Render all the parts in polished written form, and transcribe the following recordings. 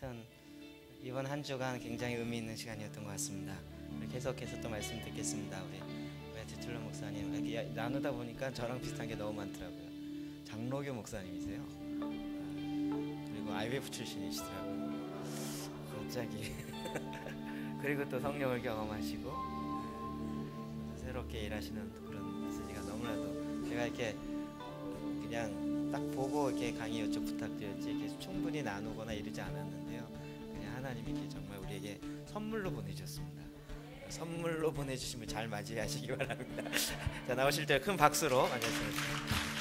하여튼 이번 한 주간 굉장히 의미 있는 시간이었던 것 같습니다. 계속해서 또 말씀 듣겠습니다. 우리 디틀러 목사님 이렇게 나누다 보니까 저랑 비슷한 게 너무 많더라고요. 장로교 목사님이세요. 그리고 IWF 출신이시더라고요. 갑자기 그리고 또 성령을 경험하시고 새롭게 일하시는 그런 메시지가 너무나도 제가 이렇게 그냥 딱 보고 이렇게 강의 요청 부탁드렸지 이렇게 충분히 나누거나 이러지 않았는데요. 그냥 하나님이 이렇게 정말 우리에게 선물로 보내주셨습니다. 선물로 보내주심을 잘 맞이하시기 바랍니다. 자, 나오실 때 큰 박수로 맞이하시겠습니다.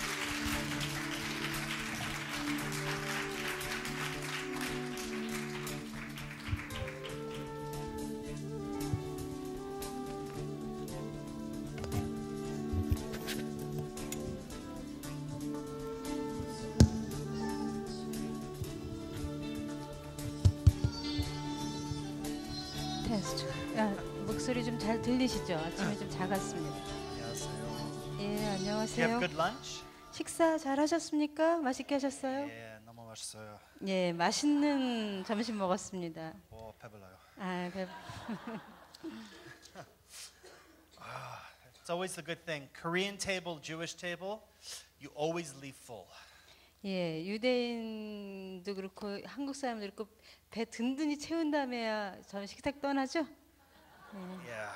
목소리 좀 잘 들리시죠? 아침에 좀 작았습니다. 안녕하세요. 예, 안녕하세요. You have good lunch? 식사 잘 하셨습니까? 맛있게 하셨어요? 예, 너무 맛있어요. 예, 맛있는 점심 먹었습니다. 오, 배불러요. 아, It's always the good thing. Korean table, Jewish table, you always leave full. 예, 유대인도 그렇고 한국 사람도 그렇고 배 든든히 채운 다음에야 저는 식탁 떠나죠. Yeah.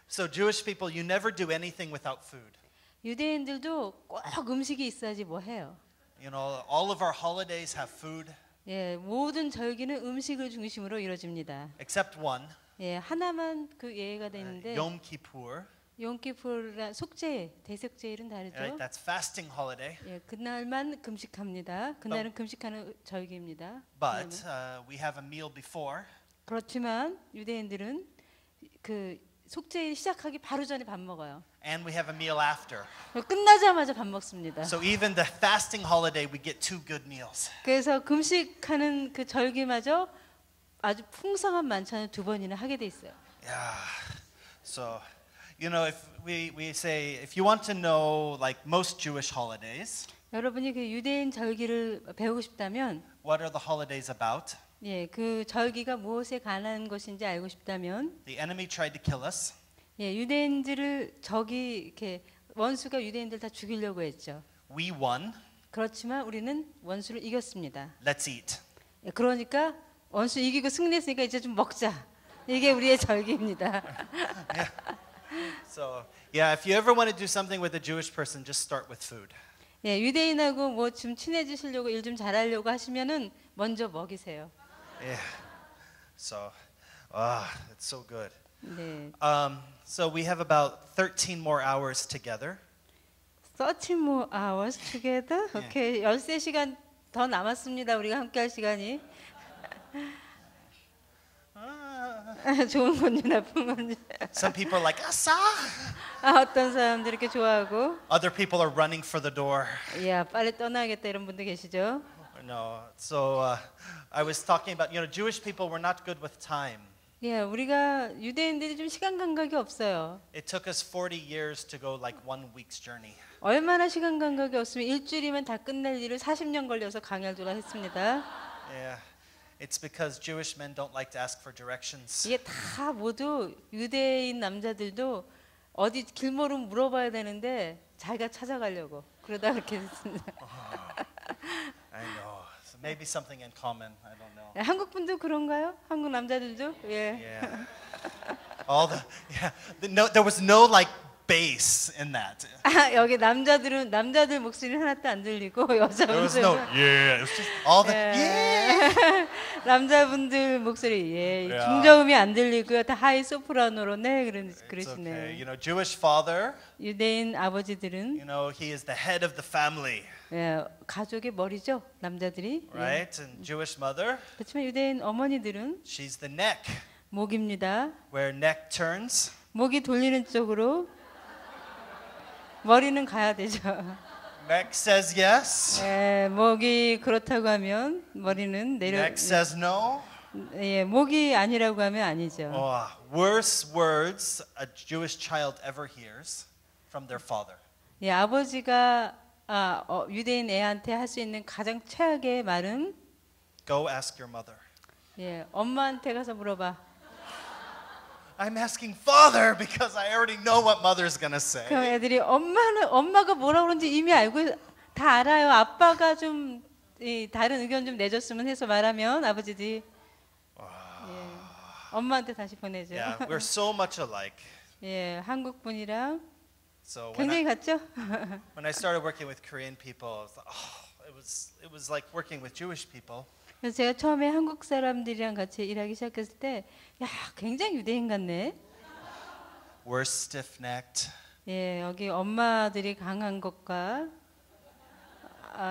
So Jewish people, you never do anything without food. 유대인들도 꼭 음식이 있어야지 뭐 해요. You know, all of our holidays have food. 예, 모든 절기는 음식을 중심으로 이루어집니다. Except one. 예, 하나만 그 예외가 되는데 Yom Kippur. 용키푸르라 속죄, 대속죄일은 다르죠. Right? That's fasting holiday. 예, 그날만 금식합니다. 그날은 금식하는 절기입니다. But we have a meal before. 그렇지만 유대인들은 그 속죄일 시작하기 바로 전에 밥 먹어요. And we have a meal after. 끝나자마자 밥 먹습니다. So even the fasting holiday, we get two good meals. 그래서 금식하는 그 절기마저 아주 풍성한 만찬을 두 번이나 하게 돼 있어요. Yeah. So, you know, if we say if you want to know like most Jewish holidays, 여러분이 그 유대인 절기를 배우고 싶다면, what are the holidays about? 예, 그 절기가 무엇에 관한 것인지 알고 싶다면, The enemy tried to kill us. 예, 유대인들을 적이 이렇게 원수가 유대인들 다 죽이려고 했죠. We won. 그렇지만 우리는 원수를 이겼습니다. Let's eat. 예, 그러니까 원수 이기고 승리했으니까 이제 좀 먹자. 이게 우리의 절기입니다. So, yeah, if you ever want to do something with a Jewish person, just start with food. 예, 유대인하고 뭐 좀 친해지시려고 일 좀 잘하려고 하시면은 먼저 먹이세요. Yeah. So, it's so good. 네. So we have about 13 more hours together. 13 more hours together. 오케이. 13시간 더 남았습니다. 우리가 함께 할 시간이. 좋은 건지 나쁜 건지. Some people are like, asa. 어떤 사람들 이렇게 좋아하고. Other people are running for the door. 야, 빨리 떠나겠다 이런 분들 계시죠? No. So I was talking about, Jewish people were not good with time. 예, 우리가 유대인들이 좀 시간 감각이 없어요. It took us 40 years to go like 1 week's journey. 얼마나 시간 감각이 없으면 일주일이면 다 끝낼 일을 40년 걸려서 강야도라 했습니다. Yeah. It's because Jewish men don't like to ask for directions. 이게 다 모두 유대인 남자들도 어디 길 모르면 물어봐야 되는데 자기가 찾아가려고 그러다 그렇게 됐습니다. I know. So maybe something in common. I don't know. 한국 분도 그런가요? 한국 남자들도? 예. Yeah. No, there was no like bass in that. 여기 남자들 목소리는 하나도 안 들리고 There was no 여자분들 yeah. It was just all the yeah. 남자분들 목소리 예 Yeah. 중저음이 안 들리고요. 다 하이 소프라노로 네 It's okay. 그러시네요. Jewish father, 유대인 아버지들은 he is the head of the family, 예, 가족의 머리죠. 남자들이. 예. right? And Jewish mother, 그렇지만 유대인 어머니들은 she's the neck, 목입니다. where neck turns. 목이 돌리는 쪽으로 머리는 가야 되죠. Neck says yes. 예, 목이 그렇다고 하면 머리는 내려. Neck says no. 예, 목이 아니라고 하면 아니죠. Worst words a Jewish child ever hears from their father. 예, 아버지가 유대인 애한테 할 수 있는 가장 최악의 말은 Go ask your mother. 예, 엄마한테 가서 물어봐. I'm asking father because I already know what mother's gonna say. 그럼 애들이 엄마가 뭐라 그런지 이미 알고 다 알아요. 아빠가 좀 다른 의견 좀 내줬으면 해서 말하면 아버지들이 예, 엄마한테 다시 보내죠. Yeah, we're so much alike. 예, 한국 분이랑 So 굉장히 같죠? when I started working with Korean people, it was like working with Jewish people. 그래서 제가 처음에 한국 사람들이랑 같이 일하기 시작했을 때, 야, 굉장히 유대인 같네. We're stiff-necked. 예, 여기 엄마들이 강한 것과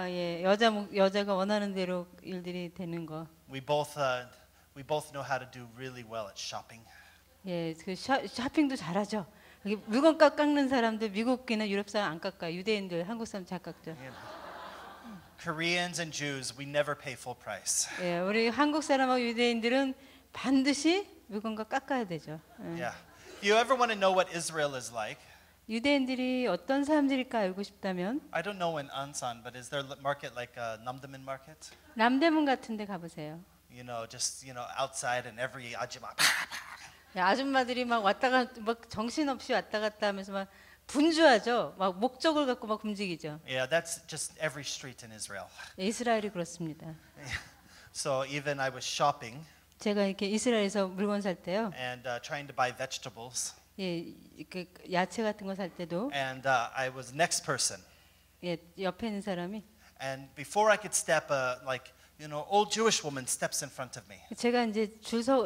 예, 여자가 원하는 대로 일들이 되는 거. We both know how to do really well at shopping. 예, 그 쇼핑도 잘하죠. 여기 물건 깎는 사람들 미국이나 유럽 사람 안 깎아. 유대인들, 한국 사람 잘 깎죠. Koreans and Jews, we never pay full price. 예, 우리 한국 사람하고 유대인들은 반드시 물건과 깎아야 되죠. 예. Yeah. If you ever want to know what Israel is like, 유대인들이 어떤 사람들일까 알고 싶다면 I don't know in Ansan, but is there a market like Namdaemun market? 남대문 같은 데 가보세요. You know, just outside and every ajima. 야, 아줌마들이 막 막 정신없이 왔다 갔다 하면서 막 분주하죠. 막 목적을 갖고 막 움직이죠. Yeah, that's just every street in Israel. 이스라엘이 그렇습니다. So even I was shopping 제가 이렇게 이스라엘에서 물건 살 때요. and trying to buy vegetables, 예, 그 야채 같은 거 살 때도 and I was next person. 예, 옆에 있는 사람이 And before I could step, old Jewish woman steps in front of me. 제가 이제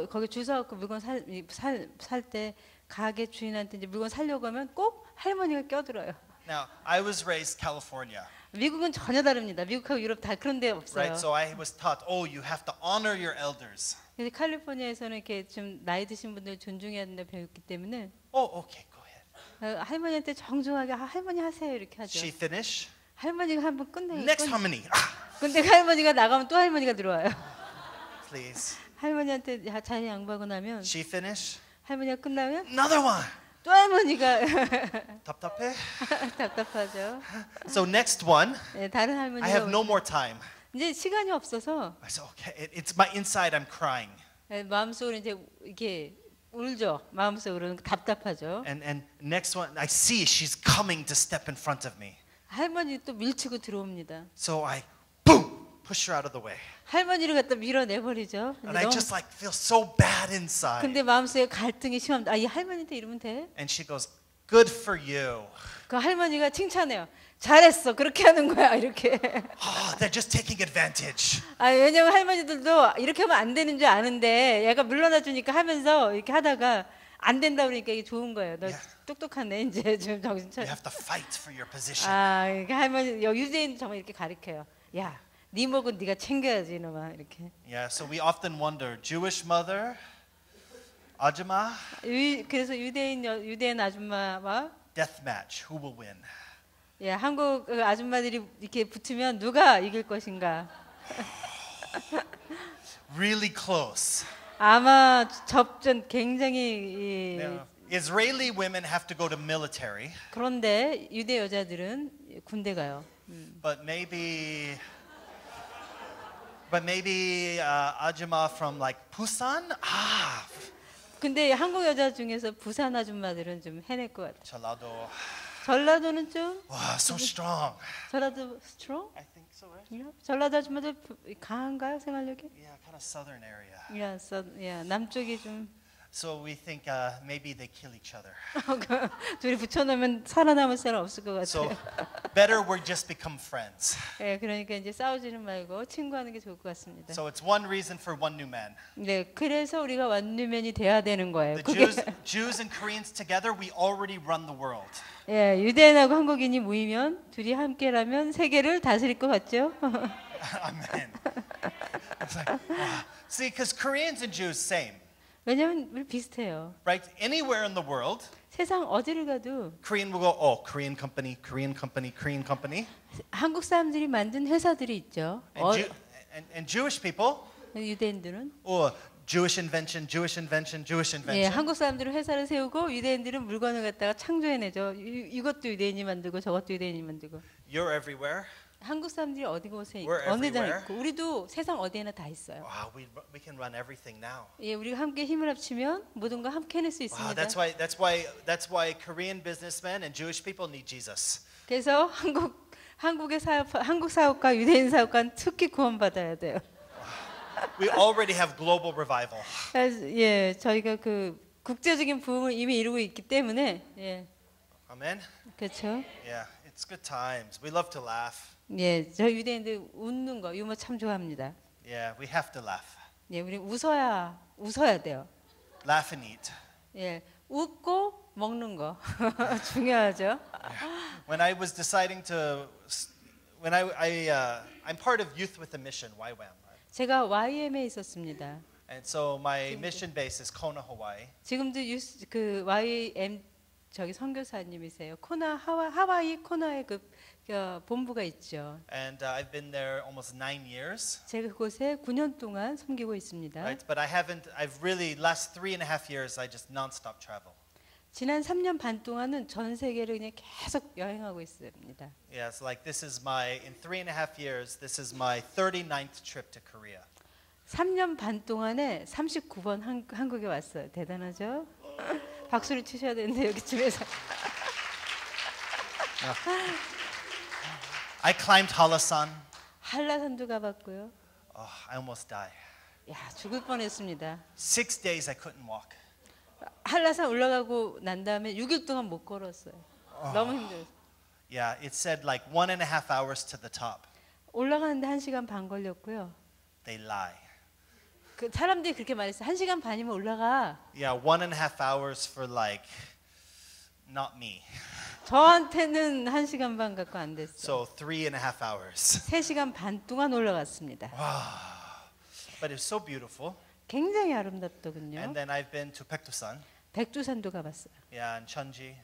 거기 줄 서갖고 물건 살 때 가게 주인한테 이제 물건 살려고 하면 꼭 할머니가 껴들어요. Now, I was raised California, 미국은 전혀 다릅니다. 미국하고 유럽 다 그런 데 없어요. right? So I was taught, you have to honor your elders. 근데 캘리포니아에서는 이렇게 좀 나이 드신 분들 존중해야 된다 배웠기 때문에 Okay, go ahead. 할머니한테 정중하게 할머니 하세요 이렇게 하죠. She finish. 할머니가 한번 Next harmony. 근데 할머니가 나가면 또 할머니가 들어와요. Please. 할머니한테 자리 양보하고 나면 She finish. 할머니가 끝나면 Another one. 또 할머니가 답답해. 답답하죠. So next one, 네, 다른 I 할머니가 have no more time. 이제 시간이 없어서 I said, okay, it's my inside. I'm crying. 마음속으로 이제 이렇게 울죠. 마음속으로는 답답하죠. And next one, I see she's coming to step in front of me. 할머니 또 밀치고 들어옵니다. So I, boom, push her out of the way. 할머니를 갖다 밀어내버리죠. And I just like feel so bad inside. 근데 마음속에 갈등이 심합니다. 이 할머니한테 이러면 돼? And she goes, good for you. 그 할머니가 칭찬해요. 잘했어. 그렇게 하는 거야. 이렇게. They're just taking advantage. 왜냐면 할머니들도 이렇게 하면 안 되는 줄 아는데 얘가 물러나 주니까 하면서 이렇게 하다가 안 된다 그러니까 이게 좋은 거예요. 너 똑똑하네. 이제 좀 정신 차려. You have to fight for your position. 이렇게 할머니 유대인 정말 이렇게 가르쳐요. 야, 네 목은 네가 챙겨야지 이놈아 이렇게. Yeah, so we often wonder, Jewish mother, ajima, 그래서 유대인 아줌마와 death match, who will win? 예, 한국 아줌마들이 이렇게 붙으면 누가 이길 것인가? Really close. 아마 접전 굉장히 Now, Israeli women have to go to military, 그런데 유대 여자들은 군대 가요. but maybe ajima from like Busan? 근데 한국 여자 중에서 부산 아줌마들은 좀 해낼 것 같아. 전라도. 전라도는 좀 Wow, so strong. 전라도 strong? I think so, right? 전라도 아줌마들 강한가요 생활력이? Yeah, kind of southern area. 남쪽이 좀 So we think maybe they kill each other. 둘이 붙여놓으면 살아남을 사람 없을 것 같아요. So better we just become friends. 예, 그러니까 이제 싸우지는 말고 친구하는 게 좋을 것 같습니다. So it's one reason for one new man. 네, 그래서 우리가 완유맨이 돼야 되는 거예요. The Jews and Koreans together, we already run the world. 예, 유대인하고 한국인이 모이면 둘이 함께라면 세계를 다스릴 것 같죠? Amen. It's like, wow. See, because Koreans and Jews same, 왜냐면 우리 비슷해요. right? Anywhere in the world, 세상 어디를 가도 Korean will go, Korean company, Korean company, Korean company. 한국 사람들이 만든 회사들이 있죠. And Jewish people, 유대인들은 Jewish invention, Jewish invention, Jewish 예, invention. 한국 사람들은 회사를 세우고 유대인들은 물건을 갖다가 창조해내죠. 이것도 유대인이 만들고 저것도 유대인이 만들고. You're everywhere. 한국 사람들이 어디 곳에 있고 We're 어느 데 everywhere. 있고 우리도 세상 어디에나 다 있어요. Wow, we can run everything now. 예, 우리가 함께 힘을 합치면 모든 걸 함께 해낼 수 Wow, 있습니다. that's why Korean businessmen and Jewish people need Jesus. 그래서 한국 사업가 유대인 사업가는 특히 구원받아야 돼요. We already have global revival. 그래서, 예, 저희가 그 국제적인 부흥을 이미 이루고 있기 때문에 예, Amen. 그렇죠. Yeah, it's good times. We love to laugh. 예, 저 유대인들 웃는 거 유머 참 좋아합니다. Yeah, we have to laugh. 예, 우리 웃어야 돼요. Laugh and eat. 예, 웃고 먹는 거 중요하죠. When I was deciding to, I'm part of Youth with a Mission, YWAM. Right? 제가 YM에 있었습니다. And so my mission base is Kona, Hawaii. 지금도 그 YM 저기 선교사님이세요. 하와이 코나에 그 본부가 있죠. And I've been there almost 9 years. 제가 그곳에 9년 동안 섬기고 있습니다. Right? But I've really, last 3.5 years, I just non-stop travel. 지난 3년 반 동안은 전 세계를 그냥 계속 여행하고 있습니다. Yeah, it's like in 3.5 years, this is my 39th trip to Korea. 3년 반 동안에 39번 한국에 왔어요. 대단하죠? 박수를 치셔야 되는데 여기쯤에서. I climbed Halasan. 한라산도 가봤고요. Oh, I almost died. 야, 죽을 뻔했습니다. 6 days I couldn't walk. 한라산 올라가고 난 다음에 6일 동안 못 걸었어요. 너무 힘들어서. Yeah, it said like 1.5 hours to the top. 올라가는데 1시간 반 걸렸고요. They lie. 그 사람들이 그렇게 말했어요. 1시간 반이면 올라가. Yeah, 1.5 hours for like not me. 저한테는 1시간 반 갖고 안 됐어요. So 3.5 hours. 3시간 반 동안 올라갔습니다. But it's so beautiful. 굉장히 아름답더군요. And then I've been to Paektusan. 백두산도 가봤어요. Yeah, and Cheonji.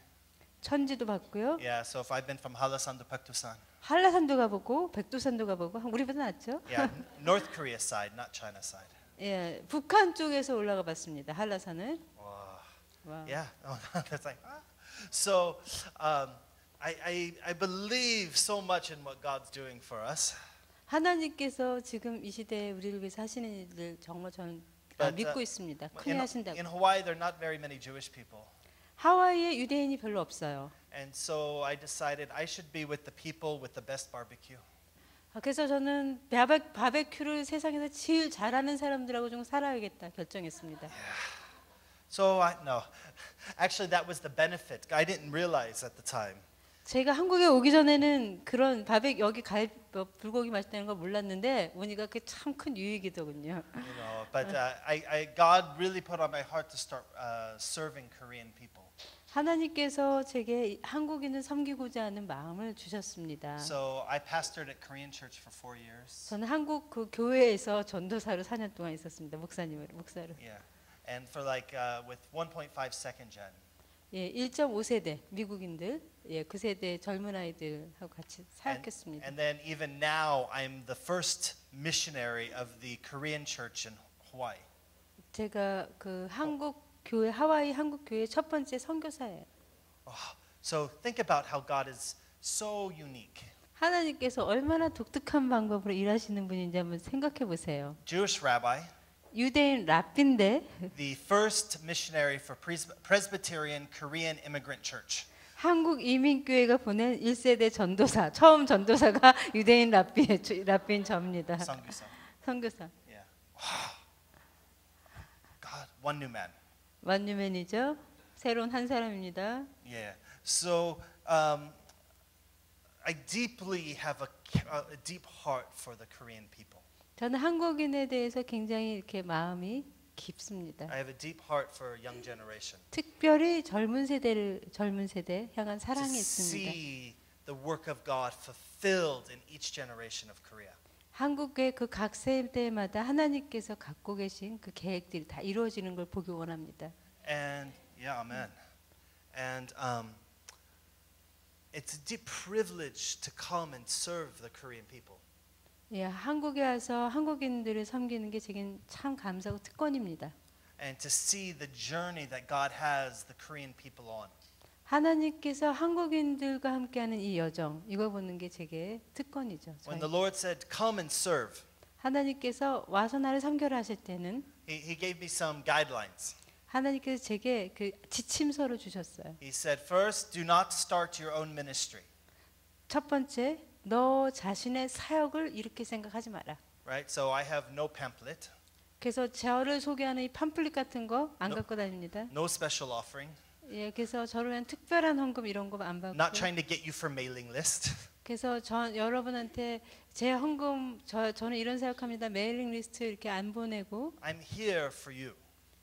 천지도 봤고요. Yeah, so if I've been from Halasan to Paektusan. 한라산도 가보고 백두산도 가보고 우리보다 낫죠? Yeah, North Korea side, not China side. 예, 북한 쪽에서 올라가 봤습니다. 한라산을. Wow. 와. Yeah, oh, that's like. So I believe so much in what God's doing for us. 하나님께서 지금 이 시대에 우리를 위해서 하시는 일들 정말 저는 믿고 있습니다. 크게 하신다고. In Hawaii, there are not very many Jewish people. 하와이에 유대인이 별로 없어요. And so I decided I should be with the people with the best barbecue. 그래서 저는 바베큐를 세상에서 제일 잘하는 사람들하고 좀 살아야겠다 결정했습니다. So actually that was the benefit. I didn't realize at the time. 제가 한국에 오기 전에는 그런 여기 불고기 맛있다는 걸 몰랐는데 오니까 그게 참 큰 유익이더군요. You know, but God really put on my heart to start serving Korean people. 하나님께서 제게 한국인을 섬기고자 하는 마음을 주셨습니다. So I pastored at Korean church for 4 years. 저는 한국 그 교회에서 전도사로 4년 동안 있었습니다. 목사로. Yeah, and for like with 1.5 second gen. 예, 1.5세대 미국인들, 예, 그 세대 젊은 아이들하고 같이 사역했습니다. And then even now, I'm the first missionary of the Korean church in Hawaii. 제가 그 하와이 한국 교회 첫 번째 선교사예요. So think about how God is so unique. 하나님께서 얼마나 독특한 방법으로 일하시는 분인지 한번 생각해 보세요. Jewish rabbi, 유대인 랍비인데 the first missionary for Presbyterian Korean immigrant church. 한국 이민교회가 보낸 1세대 전도사, 처음 전도사가 유대인 랍비인 저입니다. 선교사. Yeah. God, one new man. 완유맨이죠. 새로운 한 사람입니다. Yeah. So I deeply have a deep heart for the Korean people. 저는 한국인에 대해서 굉장히 이렇게 마음이 깊습니다. I have a deep heart for young generation. 특별히 젊은 세대 향한 To 사랑이 있습니다. see the work of God fulfilled in each generation of Korea. 한국의 그 각 세대마다 하나님께서 갖고 계신 그 계획들이 다 이루어지는 걸 보기 원합니다. And yeah, amen. And it's a deep privilege to come and serve the Korean people. 예, 한국에 와서 한국인들을 섬기는 게 제겐 참 감사하고 특권입니다. And to see the journey that God has the Korean people on. 하나님께서 한국인들과 함께하는 이 여정 이거 보는 게 제게 특권이죠. When the Lord said, "Come and serve," 하나님께서 와서 나를 섬겨라 하실 때는 He gave me some guidelines. 하나님께서 제게 그 지침서를 주셨어요. He said, "First, do not start your own ministry." 첫 번째, 너 자신의 사역을 이렇게 생각하지 마라. Right? So I have no pamphlet, 그래서 저를 소개하는 이 팜플릿 같은 거 안 갖고 다닙니다. no special offering, 예, 그래서 저를 위한 특별한 헌금 이런 거 안 받고. not trying to get you for mailing list. 그래서 여러분한테 제 헌금 저는 이런 생각합니다. 메일링 리스트 이렇게 안 보내고 I'm here for you.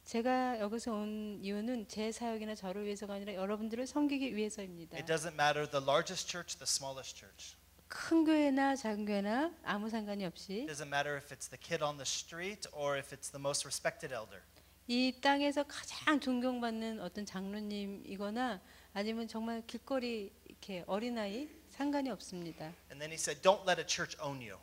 제가 여기서 온 이유는 제 사역이나 저를 위해서가 아니라 여러분들을 섬기기 위해서입니다. It doesn't matter the largest church, the smallest church. 큰 교회나 작은 교회나 아무 상관이 없이 It doesn't matter if it's the kid on the street or if it's the most respected elder. 이 땅에서 가장 존경받는 어떤 장로님이거나 아니면 정말 길거리 이렇게 어린아이 상관이 없습니다. And then he said, "Don't let a church own you."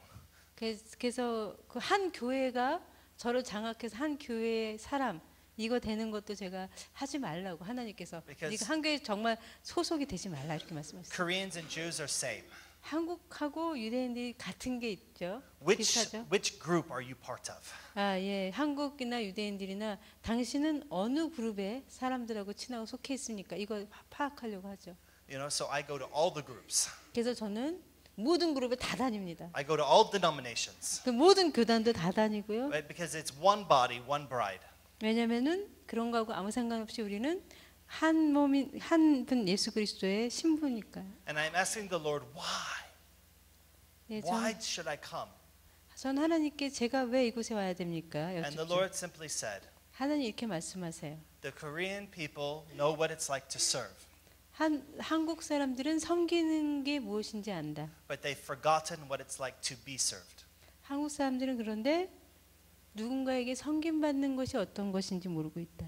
그래서 그 한 교회가 저를 장악해서 한 교회의 사람 이거 되는 것도 제가 하지 말라고 하나님께서 네가 한 교회 정말 소속이 되지 말라 이렇게 말씀하셨어요. Koreans and Jews are same. 한국하고 유대인들이 같은 게 있죠. Which 비슷하죠. which group are you part of? 아, 예. 한국이나 유대인들이나 당신은 어느 그룹의 사람들하고 친하고 속해 있습니까? 이거 파악하려고 하죠. You know, so I go to all the groups. 그래서 저는 모든 그룹에 다 다닙니다. I go to all denominations. 그 모든 교단도 다 다니고요. Right? Because it's one body, one bride. 왜냐면은 그런 거하고 아무 상관없이 우리는 한 몸인 한 분 예수 그리스도의 신부니까요. And I'm asking the Lord, why? 예, Why should I come? 전 하나님께 제가 왜 이곳에 와야 됩니까? And the 여쭙죠. Lord simply said, 하나님 이렇게 말씀하세요. the Korean people know what it's like to serve, 한국 사람들은 섬기는 게 무엇인지 안다. but they've forgotten what it's like to be served. 한국 사람들은 그런데 누군가에게 섬김받는 것이 어떤 것인지 모르고 있다.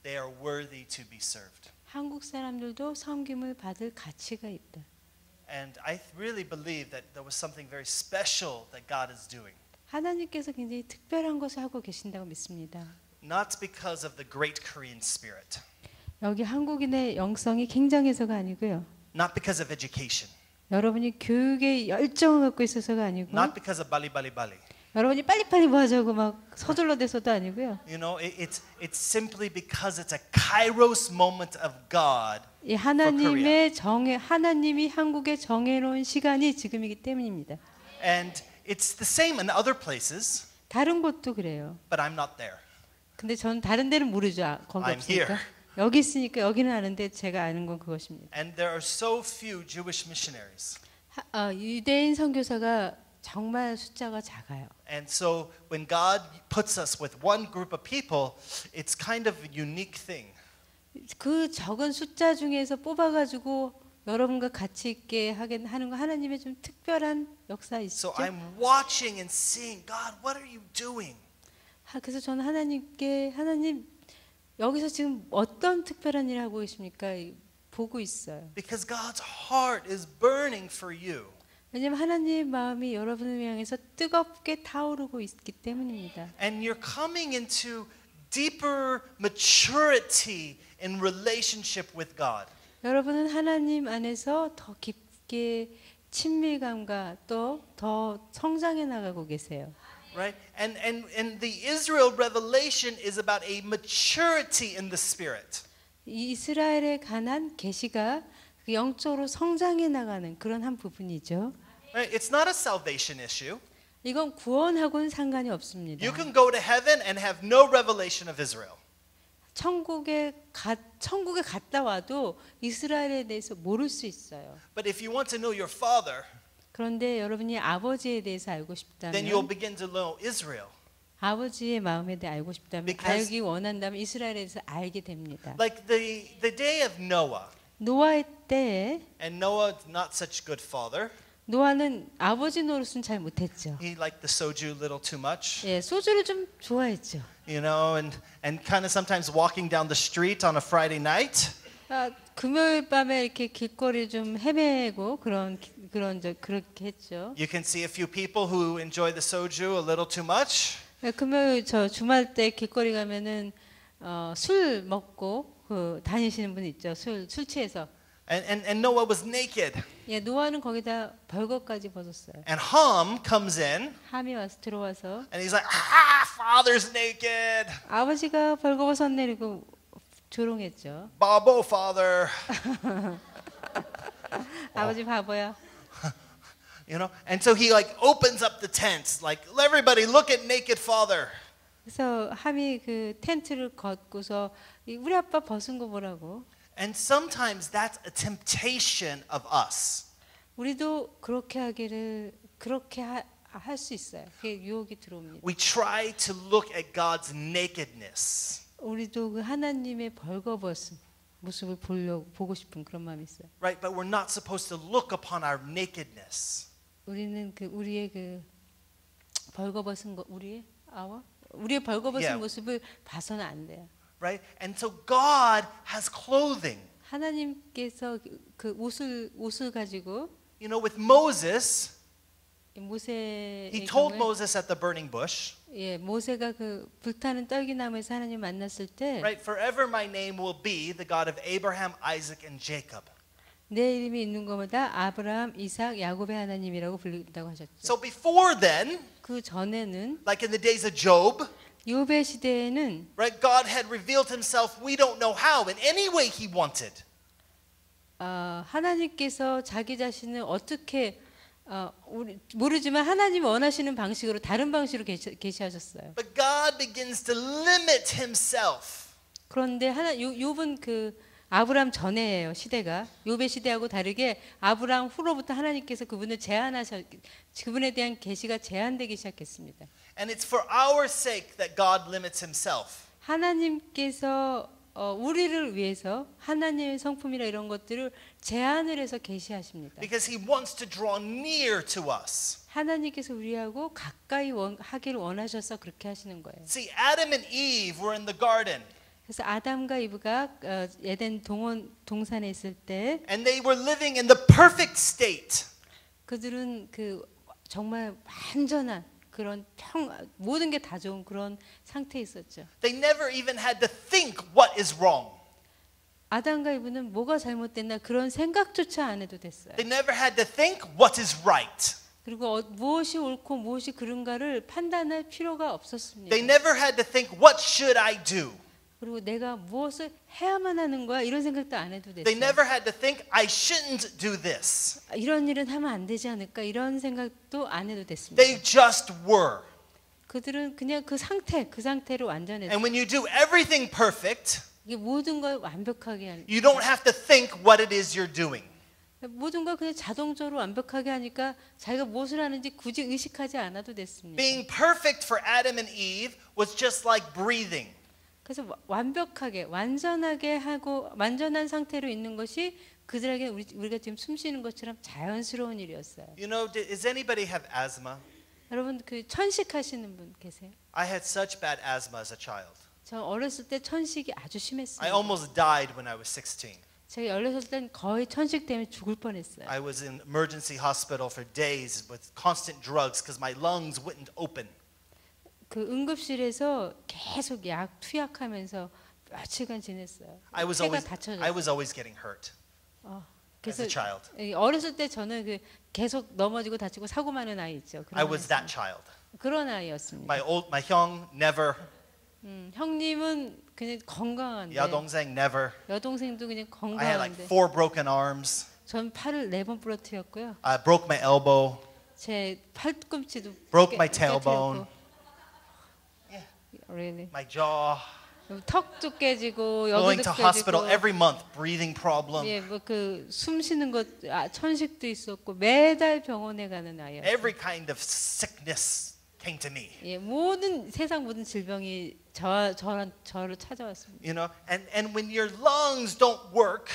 They are worthy to be served. 한국 사람들도 섬김을 받을 가치가 있다. And I really believe that there was something very special that God is doing. 하나님께서 굉장히 특별한 것을 하고 계신다고 믿습니다. Not because of the great Korean spirit, 여기 한국인의 영성이 굉장해서가 아니고요. not because of education, 여러분이 교육에 열정을 갖고 있어서가 아니고 not because of bali bali bali. 여러분이 빨리빨리 뭐 하자고 막 서둘러 대서도 아니고요. You know, it's simply because it's a kairos moment of God. 이 하나님의 하나님이 한국에 정해놓은 시간이 지금이기 때문입니다. And it's the same in other places, 다른 곳도 그래요. but I'm not there. 근데 저는 다른 데는 모르죠. 거기 I'm 없으니까. here. 여기 있으니까 여기는 아는데 제가 아는 건 그것입니다. And there are so few Jewish missionaries. 유대인 선교사가 정말 숫자가 작아요. And so when God puts us with one group of people, it's kind of a unique thing. 그 적은 숫자 중에서 뽑아가지고 여러분과 같이 있게 하는 거 하나님의 좀 특별한 역사 있죠. So I'm watching and seeing, God, what are you doing? 그래서 저는 하나님 여기서 지금 어떤 특별한 일을 하고 계십니까? 보고 있어요. Because God's heart is burning for you. 왜냐하면 하나님의 마음이 여러분을 향해서 뜨겁게 타오르고 있기 때문입니다. And you're coming into deeper maturity in relationship with God. 여러분은 하나님 안에서 더 깊게 친밀감과 또 더 성장해 나가고 계세요. Right? And the Israel revelation is about a maturity in the spirit. 이스라엘에 관한 계시가 영적으로 성장해 나가는 그런 한 부분이죠. Right? It's not a salvation issue. 이건 구원하고는 상관이 없습니다. You can go to heaven and have no revelation of Israel. 천국에 갔다 와도 이스라엘에 대해서 모를 수 있어요. But if you want to know your father, 그런데 여러분이 아버지에 대해서 알고 then you'll 싶다면 begin to know Israel. 아버지의 마음에 대해 알고 싶다면 Because- 알기 원한다면 이스라엘에 대해서 알게 됩니다. Like the day of Noah, 노아의 때에 and Noah not such good father. 노아는 아버지 노릇은 잘 못했죠. He liked the soju a little too much, 예, 소주를 좀 좋아했죠. you know, and kind of sometimes walking down the street on a Friday night. 금요일 밤에 이렇게 길거리 좀 헤매고 그렇게 했죠. You can see a few people who enjoy the soju a little too much. 예, 금요일 주말 때 길거리 가면은 술 먹고 다니시는 분 있죠. 술 취해서 And Noah was naked. 예, 노아는 거기다 벌거까지 벗었어요. And Ham comes in 함이 와서 들어와서 and he's like, father's naked. 아버지가 벌거벗었네 이러고 조롱했죠. Babo, father. 아버지 바보야. You know, and so he like opens up the tents, like everybody look at naked father. 그래서 함이 그 텐트를 걷고서 우리 아빠 벗은 거 보라고. And sometimes that's a temptation of us. 우리도 그렇게 하기를 그렇게 할 수 있어요. 그게 유혹이 들어옵니다. We try to look at God's nakedness. 우리도 그 하나님의 벌거벗은 모습을 보고 싶은 그런 마음이 있어요. Right, but we're not supposed to look upon our nakedness. 우리는 그 우리의 그 벌거벗은 거 우리의 벌거벗은 Yeah. 모습을 봐서는 안 돼요. Right? And so God has clothing. 하나님께서 그 옷을 가지고 You know, with Moses, 모세의 he told 경우에 Moses at the burning bush, 예, 모세가 그 불타는 떨기나무에서 하나님 만났을 때 right, forever my name will be the God of Abraham, Isaac, and Jacob. 내 이름이 있는 것마다 아브라함, 이삭, 야곱의 하나님이라고 불린다고 하셨죠. So before then, 그 전에는 like in the days of Job, 욥의 시대에는 right, God had revealed himself, we don't know how, in any way he wanted. 하나님께서 자기 자신을 어떻게 우리 모르지만 하나님이 원하시는 방식으로 다른 방식으로 계시하셨어요. But God begins to limit himself. 그런데 욥은 그 아브라함 전에예요. 시대가 욥의 시대하고 다르게 아브라함 후로부터 하나님께서 그분을 그분에 대한 계시가 제한되기 시작했습니다. And it's for our sake that God limits himself. 하나님께서 우리를 위해서 하나님의 성품이나 이런 것들을 제한을 해서 계시하십니다. Because he wants to draw near to us. 하나님께서 우리하고 가까이 하기를 원하셔서 그렇게 하시는 거예요. See, Adam and Eve were in the garden. 그래서 아담과 이브가 에덴 동산에 있을 때 And they were living in the perfect state. 그들은 그 정말 완전한 그런 모든 게 다 좋은 그런 상태에 있었죠. They never even had to think what is wrong. 아담과 이브는 뭐가 잘못됐나 그런 생각조차 안 해도 됐어요. They never had to think what is right. 그리고 무엇이 옳고 무엇이 그른가를 판단할 필요가 없었습니다. They never had to think what should I do. 그리고 내가 무엇을 해야만 하는 거야 이런 생각도 안 해도 됐어요. They never had to think I shouldn't do this. 이런 일은 하면 안 되지 않을까 이런 생각도 안 해도 됐습니다. They just were. 그들은 그냥 그 상태로 완전했어요. And when you do everything perfect, 이게 모든 걸 완벽하게 하는. you don't have to think what it is you're doing. 모든 걸 그냥 자동적으로 완벽하게 하니까 자기가 무엇을 하는지 굳이 의식하지 않아도 됐습니다. Being perfect for Adam and Eve was just like breathing. 그래서 완벽하게 완전하게 하고 완전한 상태로 있는 것이 그들에게 우리가 지금 숨쉬는 것처럼 자연스러운 일이었어요. You know, does anybody have asthma? 여러분 그 천식하시는 분 계세요? I had such bad asthma as a child. 저 어렸을 때 천식이 아주 I 심했어요. almost died when I was 16. 제가 16살 때는 거의 천식 때문에 죽을 뻔했어요. I was in emergency hospital for days with constant drugs because my lungs wouldn't open. 그 응급실에서 계속 투약하면서 며칠간 지냈어요. I was 폐가 always 다쳐졌어요. getting hurt as 그래서 a child. 어렸을 때 저는 그 계속 넘어지고 다치고 사고 많은 아이 있죠. I was that child. 그런 아이였습니다. My 형 never. 형님은 그냥 건강한데 여동생 never. 여동생도 그냥 I had like 건강한데 4 broken arms. 전 팔을 4번 부러뜨렸고요. I broke my elbow. 제 팔꿈치도 Broke my tailbone. Really? My jaw. 턱도 깨지고 Going 여기도 to hospital 깨지고 every month, breathing problem. 예, 뭐 그 숨 쉬는 것 천식도 있었고 매달 병원에 가는 아이였어요. Every kind of sickness came to me. 예, 세상 모든 질병이 저를 찾아왔습니다. You know, and when your lungs don't work,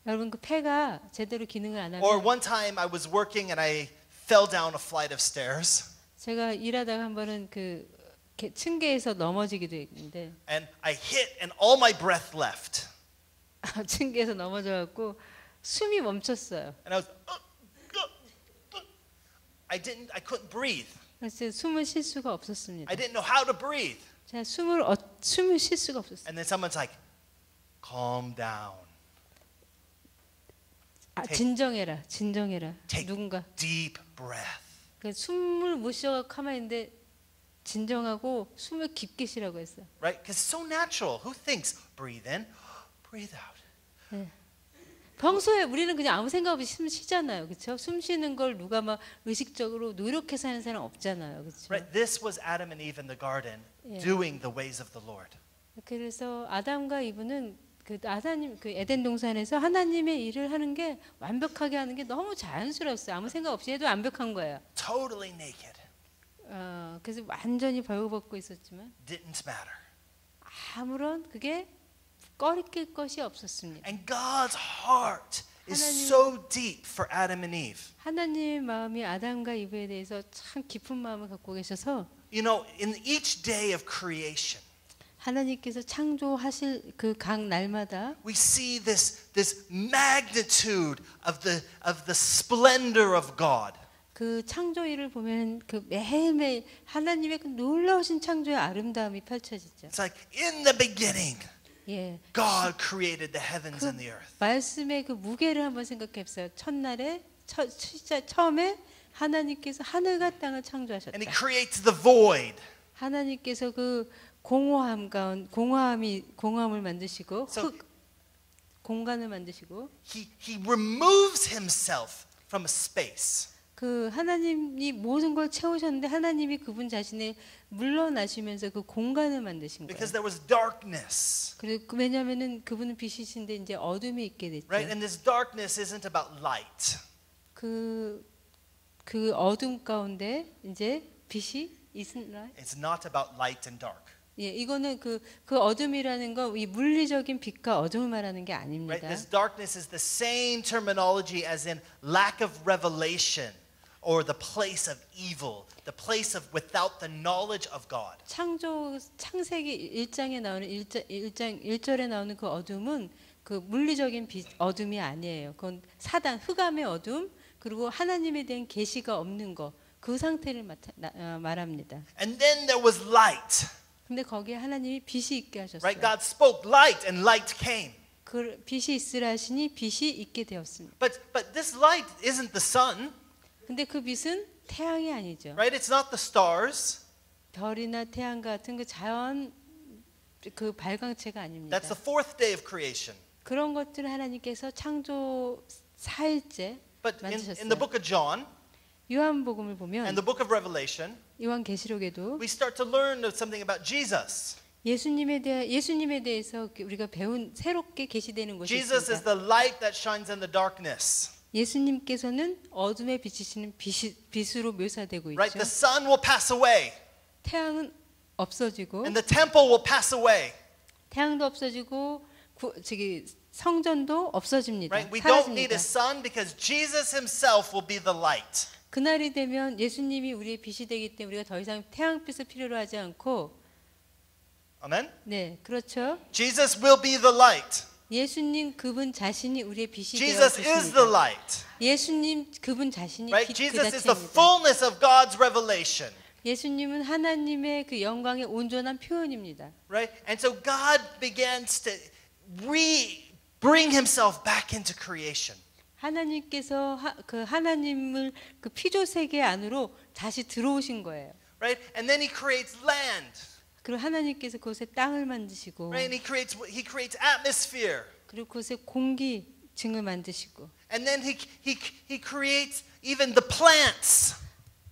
여러분 그 폐가 제대로 기능을 안 or 하면 one time I was working and I fell down a flight of stairs. 제가 일하다가 한 번은 그 층계에서 넘어지기도 했는데 And I hit and all my breath left. 층계에서 넘어져갖고 숨이 멈췄어요. And I was I couldn't breathe. 그래서 숨을 쉴 수가 없었습니다. I didn't know how to breathe. 제가 숨을 쉴 수가 없었어요. And then someone's like, calm down. 진정해라, 진정해라. Take 누군가 deep breath. 그 숨을 못 쉬어가 가만히 있는데 진정하고 숨을 깊게 쉬라고 했어요. Right? Because it's so natural. Who thinks breathe in, breathe out? 평소에 우리는 그냥 아무 생각 없이 숨 쉬잖아요, 그렇죠? 숨 쉬는 걸 누가 막 의식적으로 노력해서 하는 사람 없잖아요, 그렇죠? Right? This was Adam and Eve in the garden Yeah. doing the ways of the Lord. 그래서 아담과 이브는 그 하나님 그 에덴 동산에서 하나님의 일을 하는 게 완벽하게 하는 게 너무 자연스러웠어요. 아무 생각 없이 해도 완벽한 거예요. Totally naked. 그래서 완전히 벌거벗고 있었지만 Didn't matter. 아무런 그게 꺼리낄 것이 없었습니다. And God's heart is 하나님- so deep for Adam and Eve. 하나님의 마음이 아담과 이브에 대해서 참 깊은 마음을 갖고 계셔서 You know, in each day of creation, 하나님께서 창조하실 그 각 날마다 we see this magnitude of the splendor of God. 그 창조 일을 보면 그 매일매일 하나님의 그 놀라우신 창조의 아름다움이 펼쳐지죠. It's like in the beginning, 예. God created the heavens 그 and the earth. 말씀의 그 무게를 한번 생각해 보세요. 첫날에 진짜 처음에 하나님께서 하늘과 땅을 창조하셨다. And He creates the void. 하나님께서 그 공허함 가운 공허함을 만드시고 So- 공간을 만드시고 He removes Himself from a space. 그 하나님이 모든 걸 채우셨는데 하나님이 그분 자신을 물러나시면서 그 공간을 만드신 거예요. Because there was darkness, 그리고 왜냐하면은 그분은 빛이신데 이제 어둠이 있게 됐죠. right? And this darkness isn't about light. 그 어둠 가운데 이제 빛이 있으나 It's not about light and dark, 예, 이거는 그 어둠이라는 건 이 물리적인 빛과 어둠을 말하는 게 right? 아닙니다. This darkness is the same terminology as in lack of revelation or the place of evil, the place of without the knowledge of God. 창세기 1장에 나오는 1절에 나오는 그 어둠은 그 물리적인 빛 어둠이 아니에요. 그건 사단 흑암의 어둠 그리고 하나님에 대한 계시가 없는 거 그 상태를 말합니다. And then there was light, 근데 거기에 하나님이 빛이 있게 하셨어요. right? God spoke light and light came. 그 빛이 있으라 하시니 빛이 있게 되었습니다. But this light isn't the sun, 근데 그 빛은 태양이 아니죠. right? It's not the stars. 별이나 태양 같은 그 자연 그 발광체가 아닙니다. That's the fourth day of creation. 그런 것들을 하나님께서 창조 4일째 But in the 만드셨어요. book of John 요한복음을 and 보면 the book of Revelation, 요한계시록에도 we start to learn something about Jesus. 예수님에 대해서 우리가 배운 새롭게 계시되는 것이 Jesus is 있습니다. the light that shines in the darkness. 예수님께서는 어둠에 비치시는 빛으로 묘사되고 Right? 있죠. The sun will pass away 태양은 없어지고 and the temple will pass away. 태양도 없어지고 성전도 없어집니다. Right? We don't need 사라집니다. a sun because Jesus himself will be the light. 그날이 되면 예수님이 우리의 빛이 되기 때문에 우리가 더 이상 태양빛을 필요로 하지 않고 Amen? 네, 그렇죠. Jesus will be the light. 예수님 그분 자신이 우리의 빛이 되어 Jesus is the 주십니다. light. 예수님 그분 자신이 Right? 빛 그 Jesus is the 자체입니다. fullness of God's revelation. 예수님은 하나님의 그 영광의 온전한 표현입니다. Right? And so God begins to bring himself back into creation. 하나님께서 그 하나님을 그 피조 세계 안으로 다시 들어오신 거예요. Right? And then he creates land. 그리고 하나님께서 그곳에 땅을 만드시고 Right? And he creates atmosphere. 그리고 그곳에 공기층을 만드시고 And then he creates even the plants.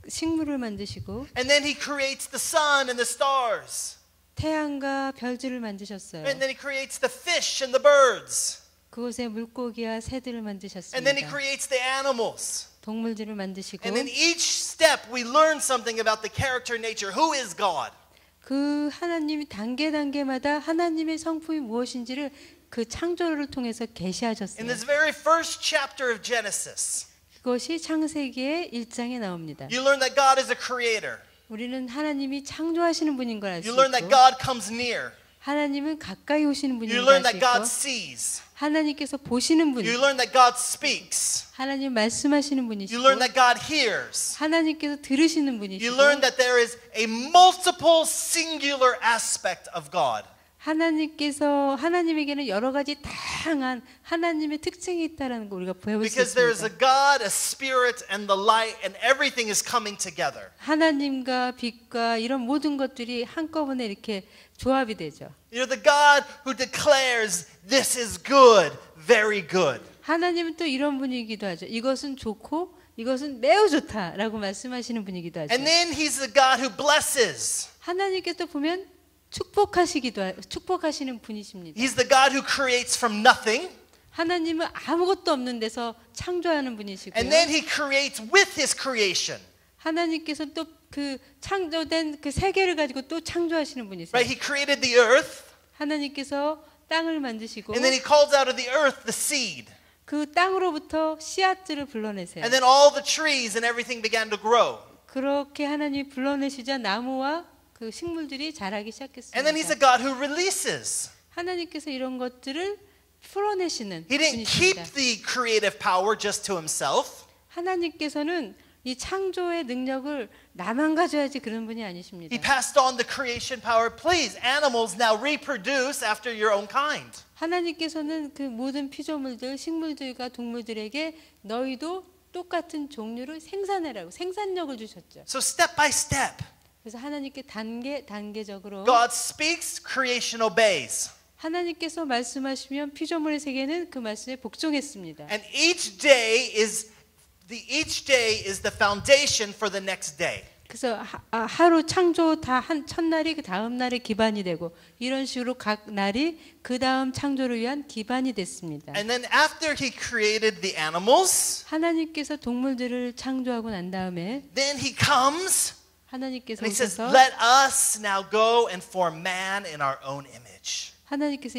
식물을 만드시고 And then he creates the sun and the stars. 태양과 별들을 만드셨어요. And then he creates the fish and the birds. 그곳에 물고기와 새들을 And then he 만드셨습니다. creates the animals. 동물들을 만드시고 And in each step we learn something about the character and nature. Who is God? 그 하나님이 단계마다 하나님의 성품이 무엇인지를 그 창조를 통해서 In 계시하셨어요. this very first chapter of Genesis, 그것이 창세기의 1장에 나옵니다. you learn that God is a creator. 우리는 하나님이 창조하시는 분인 걸 알 수 You learn that 있고 God comes near. 하나님은 가까이 오시는 분인 You 걸 learn 알 수 that God 있고 sees. 하나님께서 보시는 분, You learn that God speaks. 하나님 말씀하시는 You 분이시고 learn that God hears. 하나님께서 들으시는 You 분이시고 learn that there is a multiple singular aspect of God. 하나님에게는 여러 가지 다양한 하나님의 특징이 있다라는 걸 우리가 배울 수 Because there is a 있습니다. God, a spirit, and the light, and everything is coming together. 하나님과 빛과 이런 모든 것들이 한꺼번에 이렇게 조합이 되죠. You're the God who declares this is good, very good. 하나님은 또 이런 분이기도 하죠. 이것은 좋고 이것은 매우 좋다라고 말씀하시는 분이기도 하죠. And then he's the God who blesses. 하나님께서 보면 축복하시는 분이십니다. He's the God who creates from nothing. 하나님은 아무것도 없는 데서 창조하는 분이시고요. And then he creates with his creation. 하나님께서 또 그 창조된 그 세계를 가지고 또 창조하시는 분이세요. Right? He created the earth. 하나님께서 땅을 만드시고 And then he calls out of the earth the seed. 그 땅으로부터 씨앗들을 불러내세요. And then all the trees and everything began to grow. 그렇게 하나님이 불러내시자 나무와 그 식물들이 자라기 시작했습니다. And then he's a God who releases. 하나님께서 이런 것들을 풀어내시는 He didn't 분이십니다. keep the creative power just to himself. 하나님께서는 이 창조의 능력을 나만 가져야지 그런 분이 아니십니다. He passed on the creation power. Please, animals now reproduce after your own kind. 하나님께서는 그 모든 피조물들, 식물들과 동물들에게 너희도 똑같은 종류를 생산해라고 생산력을 주셨죠. So step by step, 그래서 하나님께 단계적으로 God speaks, creation obeys. 하나님께서 말씀하시면 피조물의 세계는 그 말씀에 복종했습니다. And each day is the foundation for the next day. 그래서 하루 창조 다 한 첫날이 그 다음 날의 기반이 되고 이런 식으로 각 날이 그 다음 창조를 위한 기반이 됐습니다. And then after he created the animals, 하나님께서 동물들을 창조하고 난 다음에 then he comes 하나님께서 and he says, 오셔서 "Let us now go and form man in our own image." 하나님께서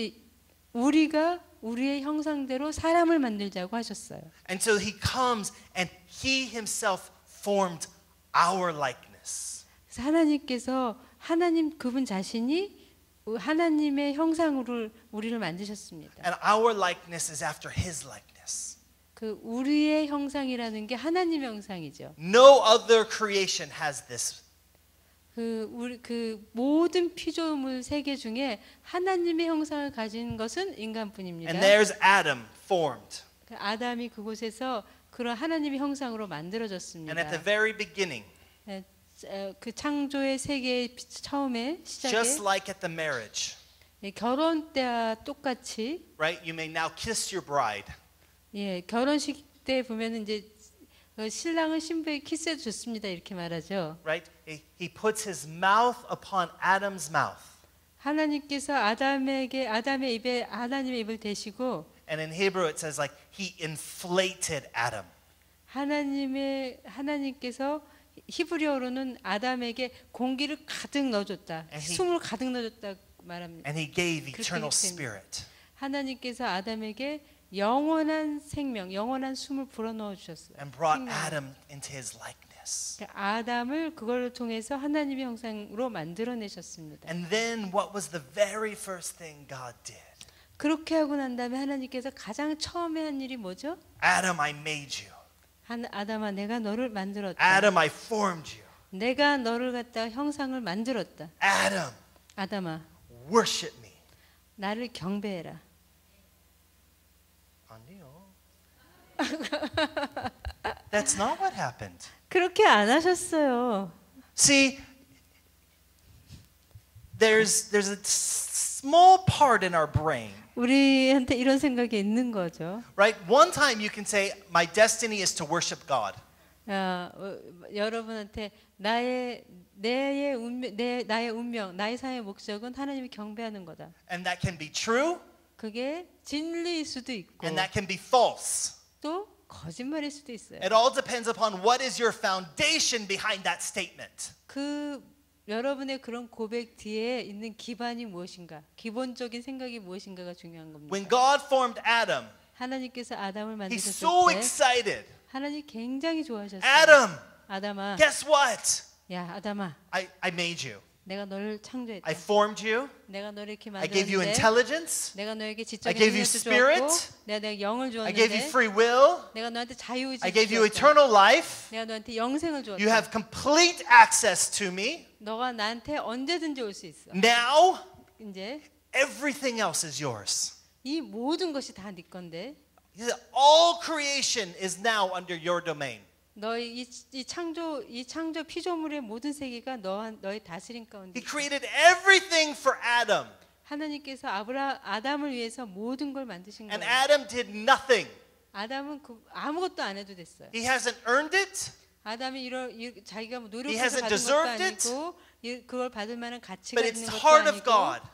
우리가 우리의 형상대로 사람을 만들자고 하셨어요. And so he comes and he himself formed our likeness. 그래서 하나님께서 하나님 그분 자신이 하나님의 형상으로 우리를 만드셨습니다. And our likeness is after his likeness. 그 우리의 형상이라는 게 하나님의 형상이죠. No other creation has this. 그 모든 피조물 세계 중에 하나님의 형상을 가진 것은 인간뿐입니다. And there's Adam formed. 아담이 그곳에서 그런 하나님의 형상으로 만들어졌습니다. And at the very beginning, 그 창조의 세계의 처음에 시작에 just like at the marriage, 결혼 때와 똑같이 right? You may now kiss your bride. 예, 결혼식 때 보면은 이제 신랑은 신부에게 키스해도 좋습니다 이렇게 말하죠. Right? He puts his mouth upon Adam's mouth. 하나님께서 아담의 입에 하나님의 입을 대시고 And in Hebrew it says like he inflated Adam. 하나님께서 히브리어로는 아담에게 공기를 가득 넣어줬다. 숨을 가득 넣어줬다 말합니다. And he gave 그렇게 eternal 했습니다. spirit. 하나님께서 아담에게 영원한 생명, 영원한 숨을 불어넣어 주셨어요. And brought 생명. Adam into his likeness. 아담을 그걸 통해서 하나님의 형상으로 만들어내셨습니다. And then what was the very first thing God did? 그렇게 하고 난 다음에 하나님께서 가장 처음에 한 일이 뭐죠? Adam, I made you. 아담아, 내가 너를 만들었다. Adam, I formed you. 내가 너를 갖다 형상을 만들었다. Adam, 아담아, worship me. 나를 경배해라. 아니요. That's not what happened. 그렇게 안 하셨어요. See, there's a small part in our brain, 우리한테 이런 생각이 있는 거죠. right? One time you can say, my destiny is to worship God. 여러분한테 나의 운명, 나의 삶의 목적은 하나님을 경배하는 거다. And that can be true, 그게 진리일 수도 있고 and that can be false. 또 거짓말일 수도 있어요. It all depends upon what is your foundation behind that statement. 그 여러분의 그런 고백 뒤에 있는 기반이 무엇인가, 기본적인 생각이 무엇인가가 중요한 겁니다. When God formed Adam, 하나님께서 아담을 He's 만드셨을 so 때 excited. 하나님 굉장히 좋아하셨어요. Adam, 아담아, guess what? 야 아담아, I made you. 내가 너를 창조했다. I formed you. 내가 너를 이렇게 I gave you 만들었는데 intelligence. 내가 너에게 I 지적인 gave you 능력도 spirit. 주었고 내가 영을 I gave you 주었는데 free will. 내가 너한테 자유의지를 I gave you 주었다. eternal life. 내가 너한테 영생을 주었다. You have complete access to me. 너가 나한테 언제든지 올 수 있어. Now, 이제 everything else is yours. 이 모든 것이 다 네 건데 He said, all creation is now under your domain. 너희 이 창조 피조물의 모든 세계가 너의 다스림 가운데 He created everything for Adam, 하나님께서 아담을 위해서 모든 걸 만드신 and 거예요. Adam did nothing. 아담은 아무것도 안 해도 됐어요. He hasn't earned it. 아담이 자기가 뭐 He 노력해서 hasn't 받은 것도 deserved it. 아니고 그걸 받을 만한 가치가 But it's 있는 the 것도 heart of 아니고 God.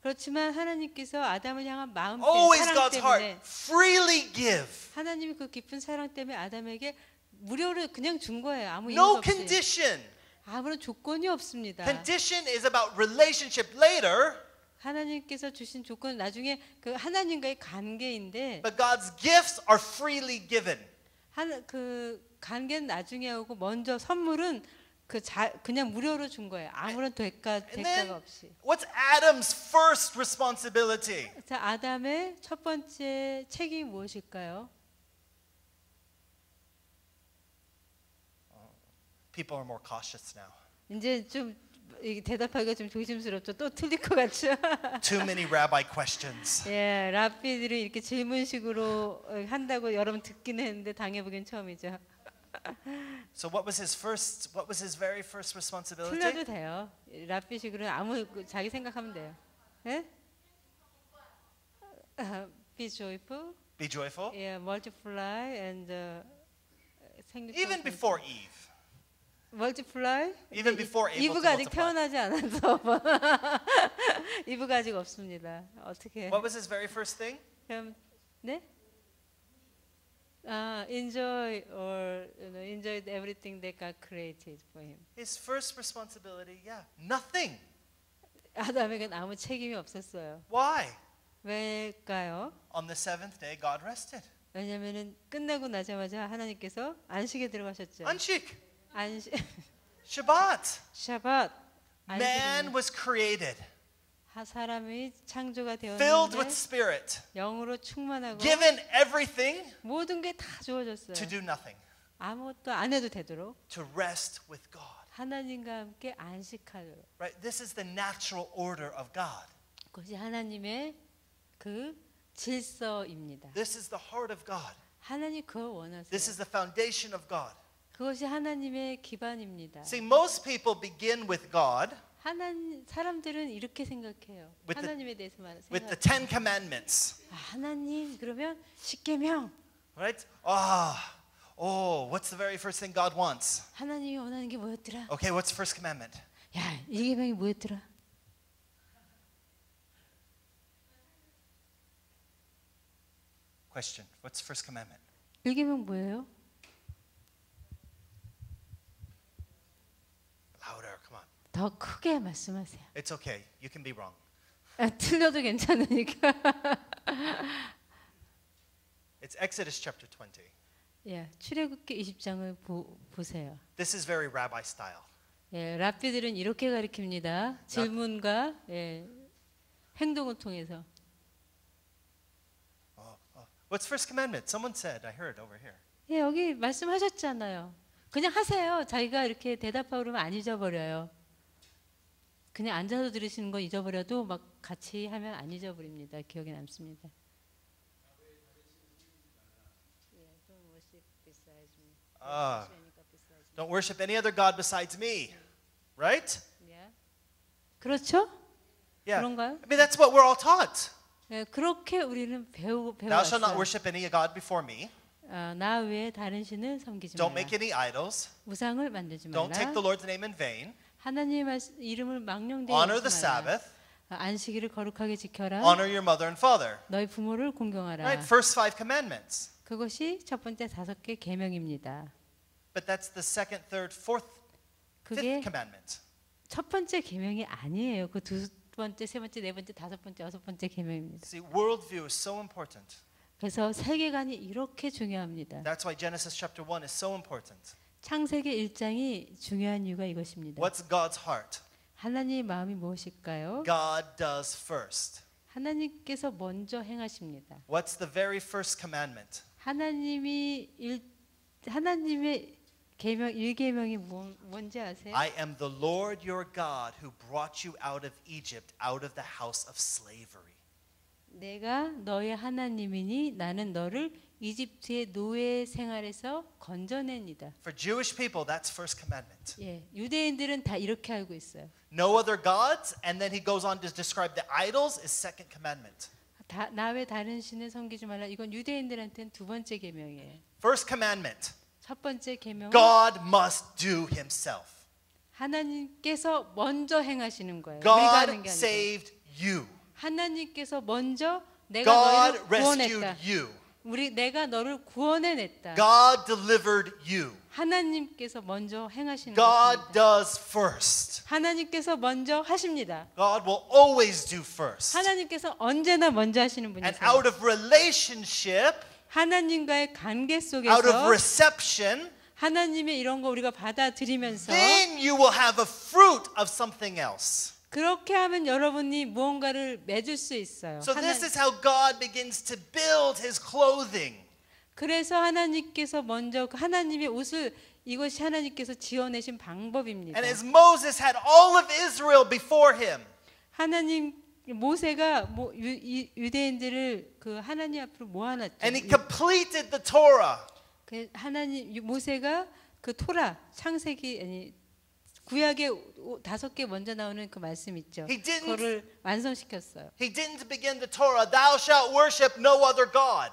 그렇지만 하나님께서 아담을 향한 마음 Always 사랑 God's heart. 때문에 Freely give. 하나님이 그 깊은 사랑 때문에 아담에게 무료로 그냥 준 거예요. 아무 이유 No 없이. condition. 아무런 조건이 없습니다. Condition is about relationship later, 하나님께서 주신 조건 나중에 그 하나님과의 관계인데 but God's gifts are freely given. 그 관계는 나중에 오고 먼저 선물은 그냥 무료로 준 거예요. 아무런 And 대가가 then, 없이. what's Adam's first responsibility? 자, 아담의 첫 번째 책임이 무엇일까요? People are more cautious now. 이제 좀 이게 대답하기가 좀 조심스럽죠. 또 틀릴 것 같죠. Too many rabbi questions. 예, 랍비들이 이렇게 질문식으로 한다고 여러분 듣기는 했는데 당해보긴 처음이죠. So what was his very first responsibility? 틀려도 돼요. 랍비식으로 자기 생각하면 돼요. 예? Be joyful, Be joyful. multiply and Even before Eve. multiply. Even before able to 이브가 아직 multiply. 태어나지 않아서 이브가 아직 없습니다. 어떻게? What was his very first thing? 그럼 네? Enjoy or enjoy everything that God created for him. His first responsibility, nothing. 아담에게는 아무 책임이 없었어요. Why? 왜일까요? On the seventh day, God rested. 왜냐면은 끝나고 나자마자 하나님께서 안식에 들어가셨죠. Anshik, 안식 Shabbat. 샤밧 Man was created, 사람이 창조가 filled 되었는데 with spirit, 영으로 충만하고 given everything 모든 게 다 주어졌어요. to do nothing, 아무것도 안 해도 되도록 to rest with God. 하나님과 함께 안식하도록. Right? This is the natural order of God. 그것이 하나님의 그 질서입니다. This is the heart of God. 하나님 그걸 원하세요. This is the foundation of God. 그것이 하나님의 기반입니다. See, most people begin with God 사람들은 이렇게 생각해요. With the- 하나님에 대해서 with the 생각. Ten Commandments. 하나님 그러면 십계명. Right? What's the very first thing God wants? 하나님이 원하는 게 뭐였더라? Okay, what's the first commandment? 야, 이 계명이 뭐였더라? Question. What's the first commandment? 1계명 뭐예요? Louder, come on. 더 크게 말씀하세요. It's okay. You can be wrong. 틀려도 괜찮으니까. It's Exodus chapter 20. 예, 출애굽기 20장을 보세요. This is very rabbi style. 예, 랍비들은 이렇게 가르칩니다. 질문과 행동을 통해서. What's first commandment? Someone said. I heard over here. 예, 여기 말씀하셨잖아요. 그냥 하세요. 자기가 이렇게 대답하고 그러면 안 잊어버려요. 그냥 앉아서 들으시는 거 잊어버려도 막 같이 하면 안 잊어버립니다. 기억에 남습니다. Don't worship any other god besides me. Right? 그렇죠? Yeah. 그런가요? I mean, that's what we're all taught. 예, 그렇게 우리는 Thou shalt not 배워왔어요. worship any god before me. 나 외에 다른 신을 섬기지 Don't 말라. make any idols. 우상을 만들지 Don't take 말라. the Lord's name in vain. 하나님의 이름을 망령되이 Honor the 여기지 말라. Sabbath. 안식일을 거룩하게 지켜라. Honor your mother and father. 너희 부모를 공경하라. Right? First 5 commandments. 그것이 첫 번째 5개 계명입니다. But that's the second, third, fourth, 그게 fifth commandment. 첫 번째 계명이 아니에요. 그 두 번째, 세 번째, 네 번째, 다섯 번째, 여섯 번째 계명입니다. See, worldview is so important. 그래서 세계관이 이렇게 중요합니다. That's why Genesis chapter 1 is so important. 창세기 1장이 중요한 이유가 이것입니다. What's God's heart? 하나님의 마음이 무엇일까요? God does first. 하나님께서 먼저 행하십니다. What's the very first commandment? 하나님의 계명 1계명이 뭔지 아세요? I am the Lord your God who brought you out of Egypt, out of the house of slavery. 내가 너의 하나님이니 나는 너를 이집트의 노예 생활에서 건져냅니다. For Jewish people, that's first commandment. 예, 유대인들은 다 이렇게 알고 있어요. No other gods, and then he goes on to describe the idols is second commandment. 나 외 다른 신을 섬기지 말라. 이건 유대인들한테는 두 번째 계명이에요. First commandment, 첫 번째 계명은 God must do himself. 하나님께서 먼저 행하시는 거예요. 우리가 하는 God 게 아니고. saved you. 하나님께서 먼저 내가 God 너를 rescued 구원했다. you. 내가 너를 구원해냈다. God delivered you. 하나님께서 먼저 행하시는 God 것입니다. does first. 하나님께서 먼저 하십니다. God will always do first. 하나님께서 언제나 먼저 하시는 And 분이세요. out of relationship, 하나님과의 관계 out of 속에서 reception, 하나님의 이런 거 우리가 받아들이면서 then you will have a fruit of something else. 그렇게 하면 여러분이 무언가를 맺을 수 있어요. So this is how God begins to build his clothing. 그래서 하나님께서 먼저 하나님의 옷을 이것이 하나님께서 지어내신 방법입니다. And as Moses had all of Israel before him, 하나님 모세가 유대인들을 그 하나님 앞으로 모아놨죠. and he completed the Torah. 그 하나님 모세가 그 토라 창세기 아니 구약의 5개 먼저 나오는 그 말씀 있죠. He didn't- 그거를 완성시켰어요. He didn't begin the Torah, thou shalt worship no other God.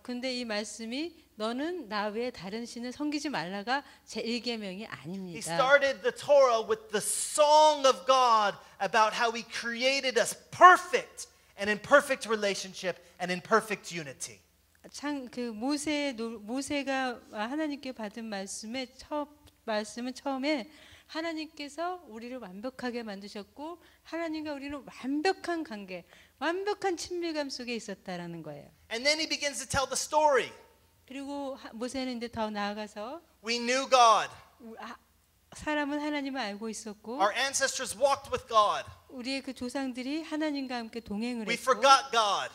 근데 이 말씀이 너는 나 외에 다른 신을 섬기지 말라가 제 1계명이 He 아닙니다. started the Torah with the song of God about how he created us perfect and in perfect relationship and in perfect unity. 그 모세가 하나님께 받은 말씀은 처음에 하나님께서 우리를 완벽하게 만드셨고 하나님과 우리는 완벽한 관계, 완벽한 친밀감 속에 있었다라는 거예요. And then he begins to tell the story. 그리고 모세는 이제 더 나아가서 We knew God. 사람은 하나님을 알고 있었고 Our ancestors walked with God. 우리의 그 조상들이 하나님과 함께 동행을 We 했고 forgot God.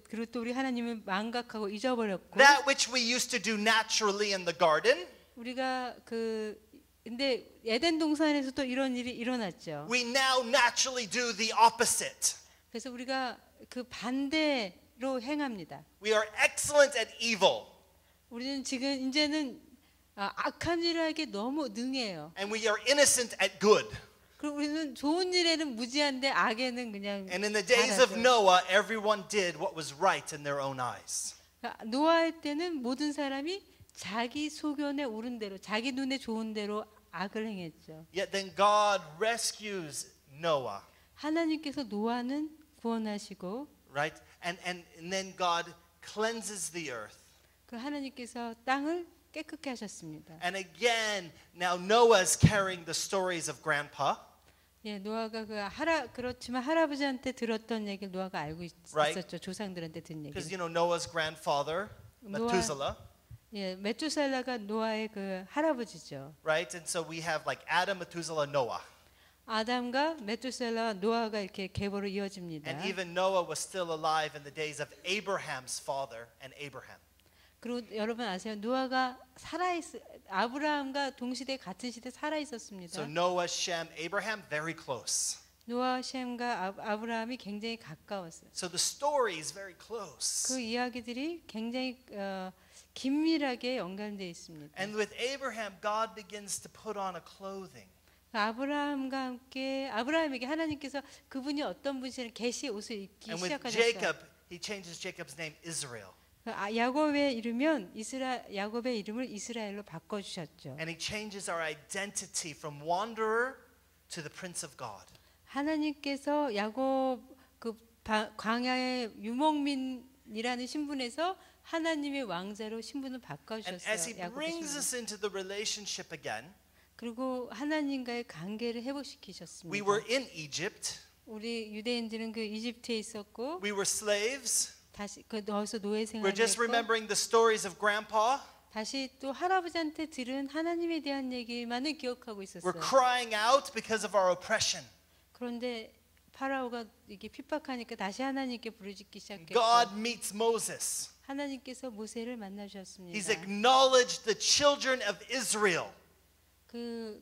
그리고 또 우리 하나님을 망각하고 잊어버렸고 That which we used to do naturally in the garden, 우리가 근데 에덴 동산에서 또 이런 일이 일어났죠. we now naturally do the opposite. 그래서 우리가 그 반대로 행합니다. We are excellent at evil, 우리는 지금 이제는 악한 일을 하기 너무 능해요. and we are innocent at good. 그리고 우리는 좋은 일에는 무지한데 악에는 그냥 And in the days of 잘하죠. Noah, everyone did what was right in their own eyes. 노아의 때는 모든 사람이 자기 소견에 옳은 대로, 자기 눈에 좋은 대로 악을 행했죠. Yet then God rescues Noah, 하나님께서 노아는 구원하시고 right? And then God cleanses the earth. 그 하나님께서 땅을 깨끗게 하셨습니다. And again, now Noah's carrying the stories of grandpa, 예, 노아가 그렇지만 할아버지한테 들었던 얘기를 노아가 알고 Right. 있었죠. 조상들한테 든 얘기. because you know Noah's grandfather, Methuselah, 예, 메투살라가 노아의 그 할아버지죠. right? And so we have like Adam, Methuselah, Noah. 아담과 메투살라, 노아가 이렇게 계보로 이어집니다. And even Noah was still alive in the days of Abraham's father and Abraham. 그리고 여러분 아세요? 노아가 아브라함과 동시대 같은 시대 살아 있었습니다. So Noah, Shem, Abraham, very close. 노아, 셈과 아브라함이 굉장히 가까웠어요. So the story is very close. 그 이야기들이 굉장히 긴밀하게 연관되어 있습니다. And with Abraham, God begins to put on a clothing. 아브라함과 함께 아브라함에게 하나님께서 그분이 어떤 분이신지 계시 옷을 입기 And with 시작하셨어요. Jacob, he changes Jacob's name Israel. 야곱의 이름은 야곱의 이름을 이스라엘로 바꿔 주셨죠. And he changes our identity from wanderer to the prince of God. 하나님께서 야곱 그 광야의 유목민이라는 신분에서 하나님의 왕자로 신분을 바꿔 And as he 주셨어요. 야곱의 brings 신분. us into the relationship again, 그리고 하나님과의 관계를 we 회복시키셨습니다. were in Egypt. 우리 유대인들은 그 이집트에 있었고 We were slaves. 다시 거기서 노예 We're 생활을 just 했고 remembering the stories of grandpa. 다시 또 할아버지한테 들은 하나님에 대한 얘기만을 기억하고 있었어요. We're crying out because of our oppression. 그런데 파라오가 이게 핍박하니까 다시 하나님께 부르짖기 시작했고 God meets Moses. 하나님께서 모세를 만나셨습니다. He's acknowledged the children of Israel.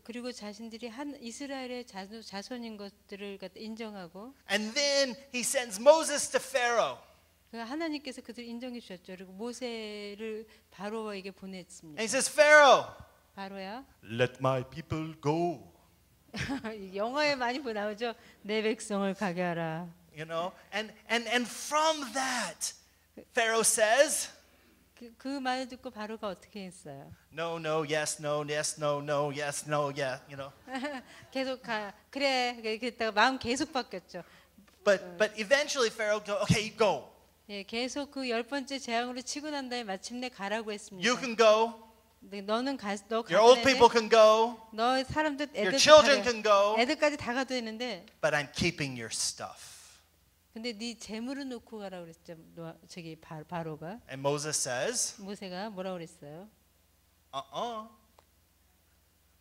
그리고 자신들이 한 이스라엘의 자손인 것들을 인정하고 And then he sends Moses to Pharaoh. 하나님께서 그들을 인정해 주셨죠. 그리고 모세를 바로에게 보냈습니다. And he says, Pharaoh, 바로야. let my people go. 영화에 많이 나오죠. 내 백성을 가게 하라. You know, and from that, Pharaoh says, 그 말을 듣고 바로가 어떻게 했어요? no, no, yes, no, yes, no, no, yes, no, yeah, you know. 계속 그래 그랬다가 마음 계속 바뀌었죠. But eventually Pharaoh go, okay, you go. 예, 계속 그 10번째 재앙으로 치고 난 다음에 마침내 가라고 했습니다. You can go. 너는 너 Your old 가도 people 되는데 can go. 너 사람들 Your 애들 children can go. 애들까지 다 가도 되는데 But I'm keeping your stuff. 근데 네 재물을 놓고 가라 그랬죠. 저기 바로가. And Moses says, 모세가 뭐라 그랬어요?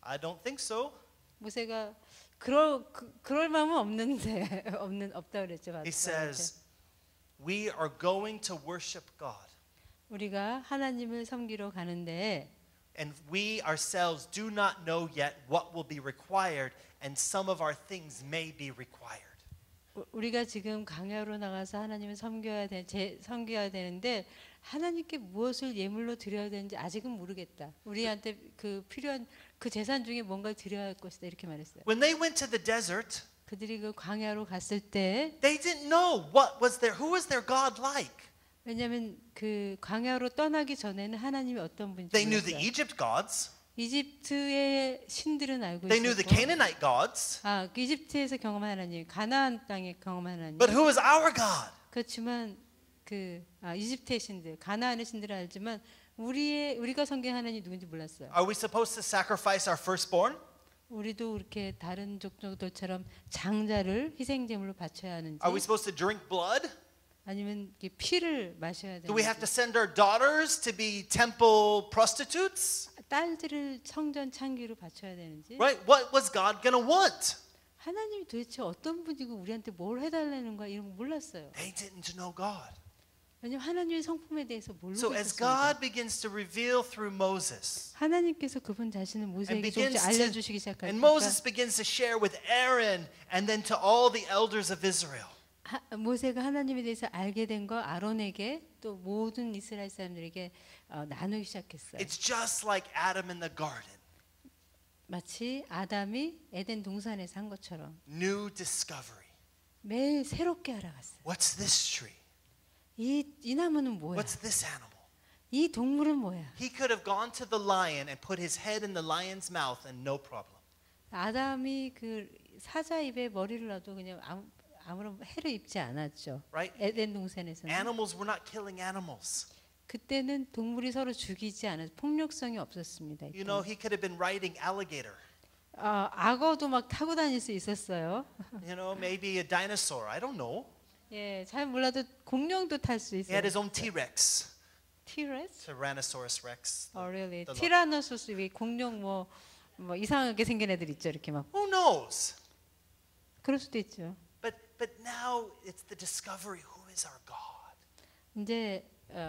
I don't think so. 모세가 그럴 마음은 없는데 없다 그랬죠. He says, we are going to worship God. 우리가 하나님을 섬기러 가는데 And we ourselves do not know yet what will be required, and some of our things may be required. 우리가 지금 광야로 나가서 하나님을 섬겨야 되는데 하나님께 무엇을 예물로 드려야 되는지 아직은 모르겠다. 우리한테 필요한 그 재산 중에 뭔가를 드려야 할 것이다 이렇게 말했어요. When they went to the desert, 그들이 그 광야로 갔을 때 they didn't know who was their God like. 왜냐하면 그 광야로 떠나기 전에는 하나님이 어떤 분인지 They knew the 몰랐어요. Egypt gods. 이집트의 신들은 알고 They knew the 있었고 Canaanite gods. 그 이집트에서 경험한 하나님, 가나안 땅에 경험한 하나님. But who is our God? 그렇지만 이집트의 신들, 가나안의 신들을 알지만 우리가 섬기는 하나님이 누군지 몰랐어요. Are we supposed to sacrifice our firstborn? 우리도 이렇게 다른 족속들처럼 장자를 희생제물로 바쳐야 하는지 Are we supposed to drink blood? 아니면 피를 마셔야 Do we have 되는지 to send our daughters to be temple prostitutes? 딸들을 성전 창기로 바쳐야 되는지 Right? What was God going to want? 하나님이 도대체 어떤 분이고 우리한테 뭘 해달라는 거야 이런 거 몰랐어요. They didn't know God. 왜냐하면 하나님의 성품에 대해서 모르고 So as 있었습니다. God begins to reveal through Moses, 하나님께서 그분 자신을 모세에게 begins 조금씩 알려주시기 and 시작하니까 Moses begins to share with Aaron and then to all the elders of Israel. 모세가 하나님에 대해서 알게 된 거 아론에게 또 모든 이스라엘 사람들에게 나누기 시작했어요. It's just like Adam in the garden. 마치 아담이 에덴 동산에서 한 것처럼 New discovery. 매일 새롭게 알아갔어요. What's this tree? 이 나무는 뭐야? What's this animal? 이 동물은 뭐야? He could have gone to the lion and put his head in the lion's mouth and no problem. 아담이 그 사자 입에 머리를 놔도 그냥 아무런 해를 입지 않았죠. Right? 에덴 동산에서는. Animals were not killing animals. 그때는 동물이 서로 죽이지 않아서 폭력성이 없었습니다. You know, he could have been riding alligator. 악어도 막 타고 다닐 수 있었어요. You know, maybe a dinosaur. I don't know. 예, 잘 몰라도 공룡도 탈 수 He 있어요. had his own T-Rex. 티렉스? Tyrannosaurus Rex. really? the lo- 티라노소스 위 공룡 뭐 이상하게 생긴 애들 있죠, 이렇게 막. Who knows? 그럴 수도 있죠. But now it's the discovery. Who is our God? 이제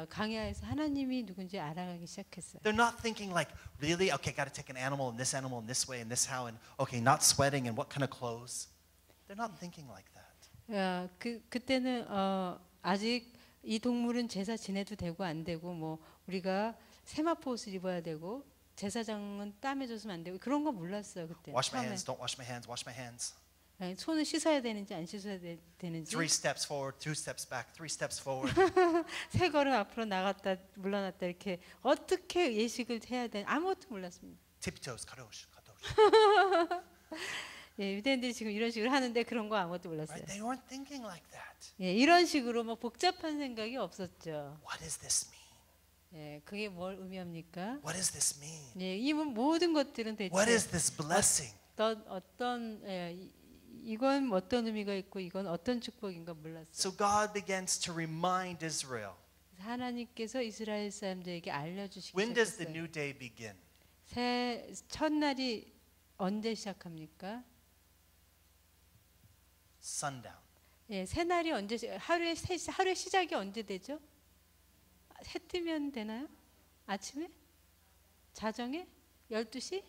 강야에서 하나님이 누군지 알아가기 시작했어요. They're not thinking like, really? Okay, got to take an animal in this way and this how and okay, not sweating and what kind of clothes. They're not thinking like that. 그때는 아직 이 동물은 제사 지내도 되고 안 되고 뭐 우리가 세마포 옷을 입어야 되고 제사장은 땀에 젖으면 안 되고 그런 거 몰랐어요 그때. Wash my hands. Don't wash my hands. Wash my hands. 손을 씻어야 되는지 안 씻어야 되는지. 3 steps forward, 2 steps back, 3 steps forward. 세 걸음 앞으로 나갔다 물러났다 이렇게 어떻게 예식을 해야 되는 아무것도 몰랐습니다. Tiptoes, kadosh, kadosh. 예, 유대인들이 지금 이런 식으로 하는데 그런 거 아무것도 몰랐어요. Right? They weren't thinking like that. 예, 이런 식으로 막 복잡한 생각이 없었죠. What does this mean? 예, 그게 뭘 의미합니까? What does this mean? 예, 이 모든 것들은 대체 What is this blessing? 이건 어떤 의미가 있고 이건 어떤 축복인가 몰랐어요. So God begins to remind Israel. 하나님께서 이스라엘 사람들에게 알려주시기 When does the 시작했어요. new day begin? 첫날이 언제 시작합니까? sundown. 예, 새날이 언제 하루의 시작이 언제 되죠? 해 뜨면 되나요? 아침에? 자정에? 12시?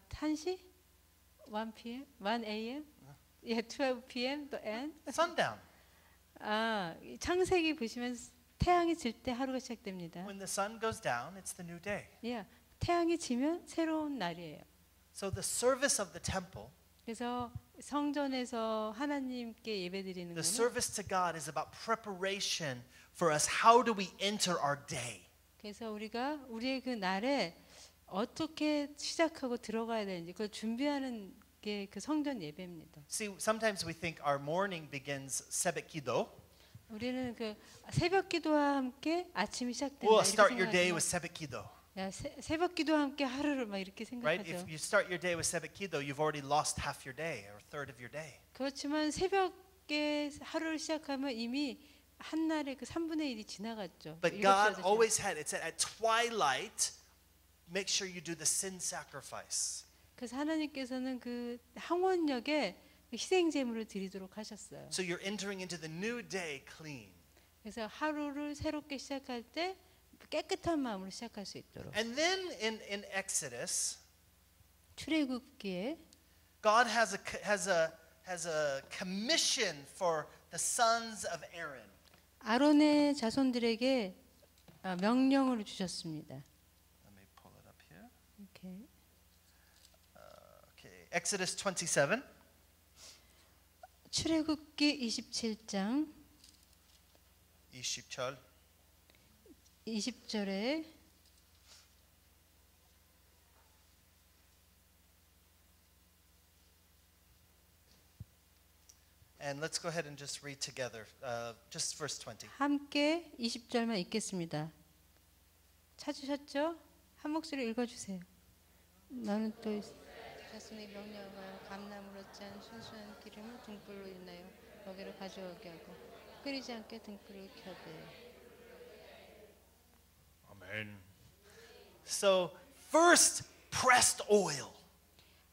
1시? 1 p.m. 1 a.m. 예, 12 p.m. 또 end. Sundown. 이 창세기 보시면 태양이 질 때 하루가 시작됩니다. When the sun goes down, it's the new day. 예, 태양이 지면 새로운 날이에요. So the service of the temple, 그래서 성전에서 하나님께 예배드리는 the 거는 service to God is about preparation for us. How do we enter our day? 그래서 우리가 우리의 그 날에 어떻게 시작하고 들어가야 되는지 그걸 준비하는 게 그 성전 예배입니다. See, sometimes we think our morning begins 새벽 기도. 우리는 그 새벽 기도와 함께 아침이 시작된다. Well, 이렇게 start your day 생각하지만 with 새벽 기도. 야, 새벽 기도와 함께 하루를 막 이렇게 Right? 생각하죠. If you start your day with 새벽 기도, you've already lost half your day or a third of your day. 그렇지만 새벽에 하루를 시작하면 이미 한 날의 그 3분의 1이 지나갔죠. But 일곱 God 시간도 always had, it said at twilight, make sure you do the sin sacrifice. 그래서 하나님께서는 그 항원역에 희생 제물을 드리도록 하셨어요. So you're entering into the new day clean. 그래서 하루를 새롭게 시작할 때 깨끗한 마음으로 시작할 수 있도록. And then in Exodus, 출애굽기에 God has a commission for the sons of Aaron. 아론의 자손들에게 명령을 주셨습니다. Let me pull it up here. 이렇게 Okay, Exodus 27. 출애굽기 27장 20절. 20절에 And let's go ahead and just read together, just verse 20. 함께 20절만 읽겠습니다. 찾으셨죠? 한 목소리 읽어주세요. 너는 또 자손의 명령을 감나무로 짠 순수한 기름을 등불로 인하여 여기로 가져오게 하고 끓이지 않게 등불을 켜되. Amen. So first pressed oil,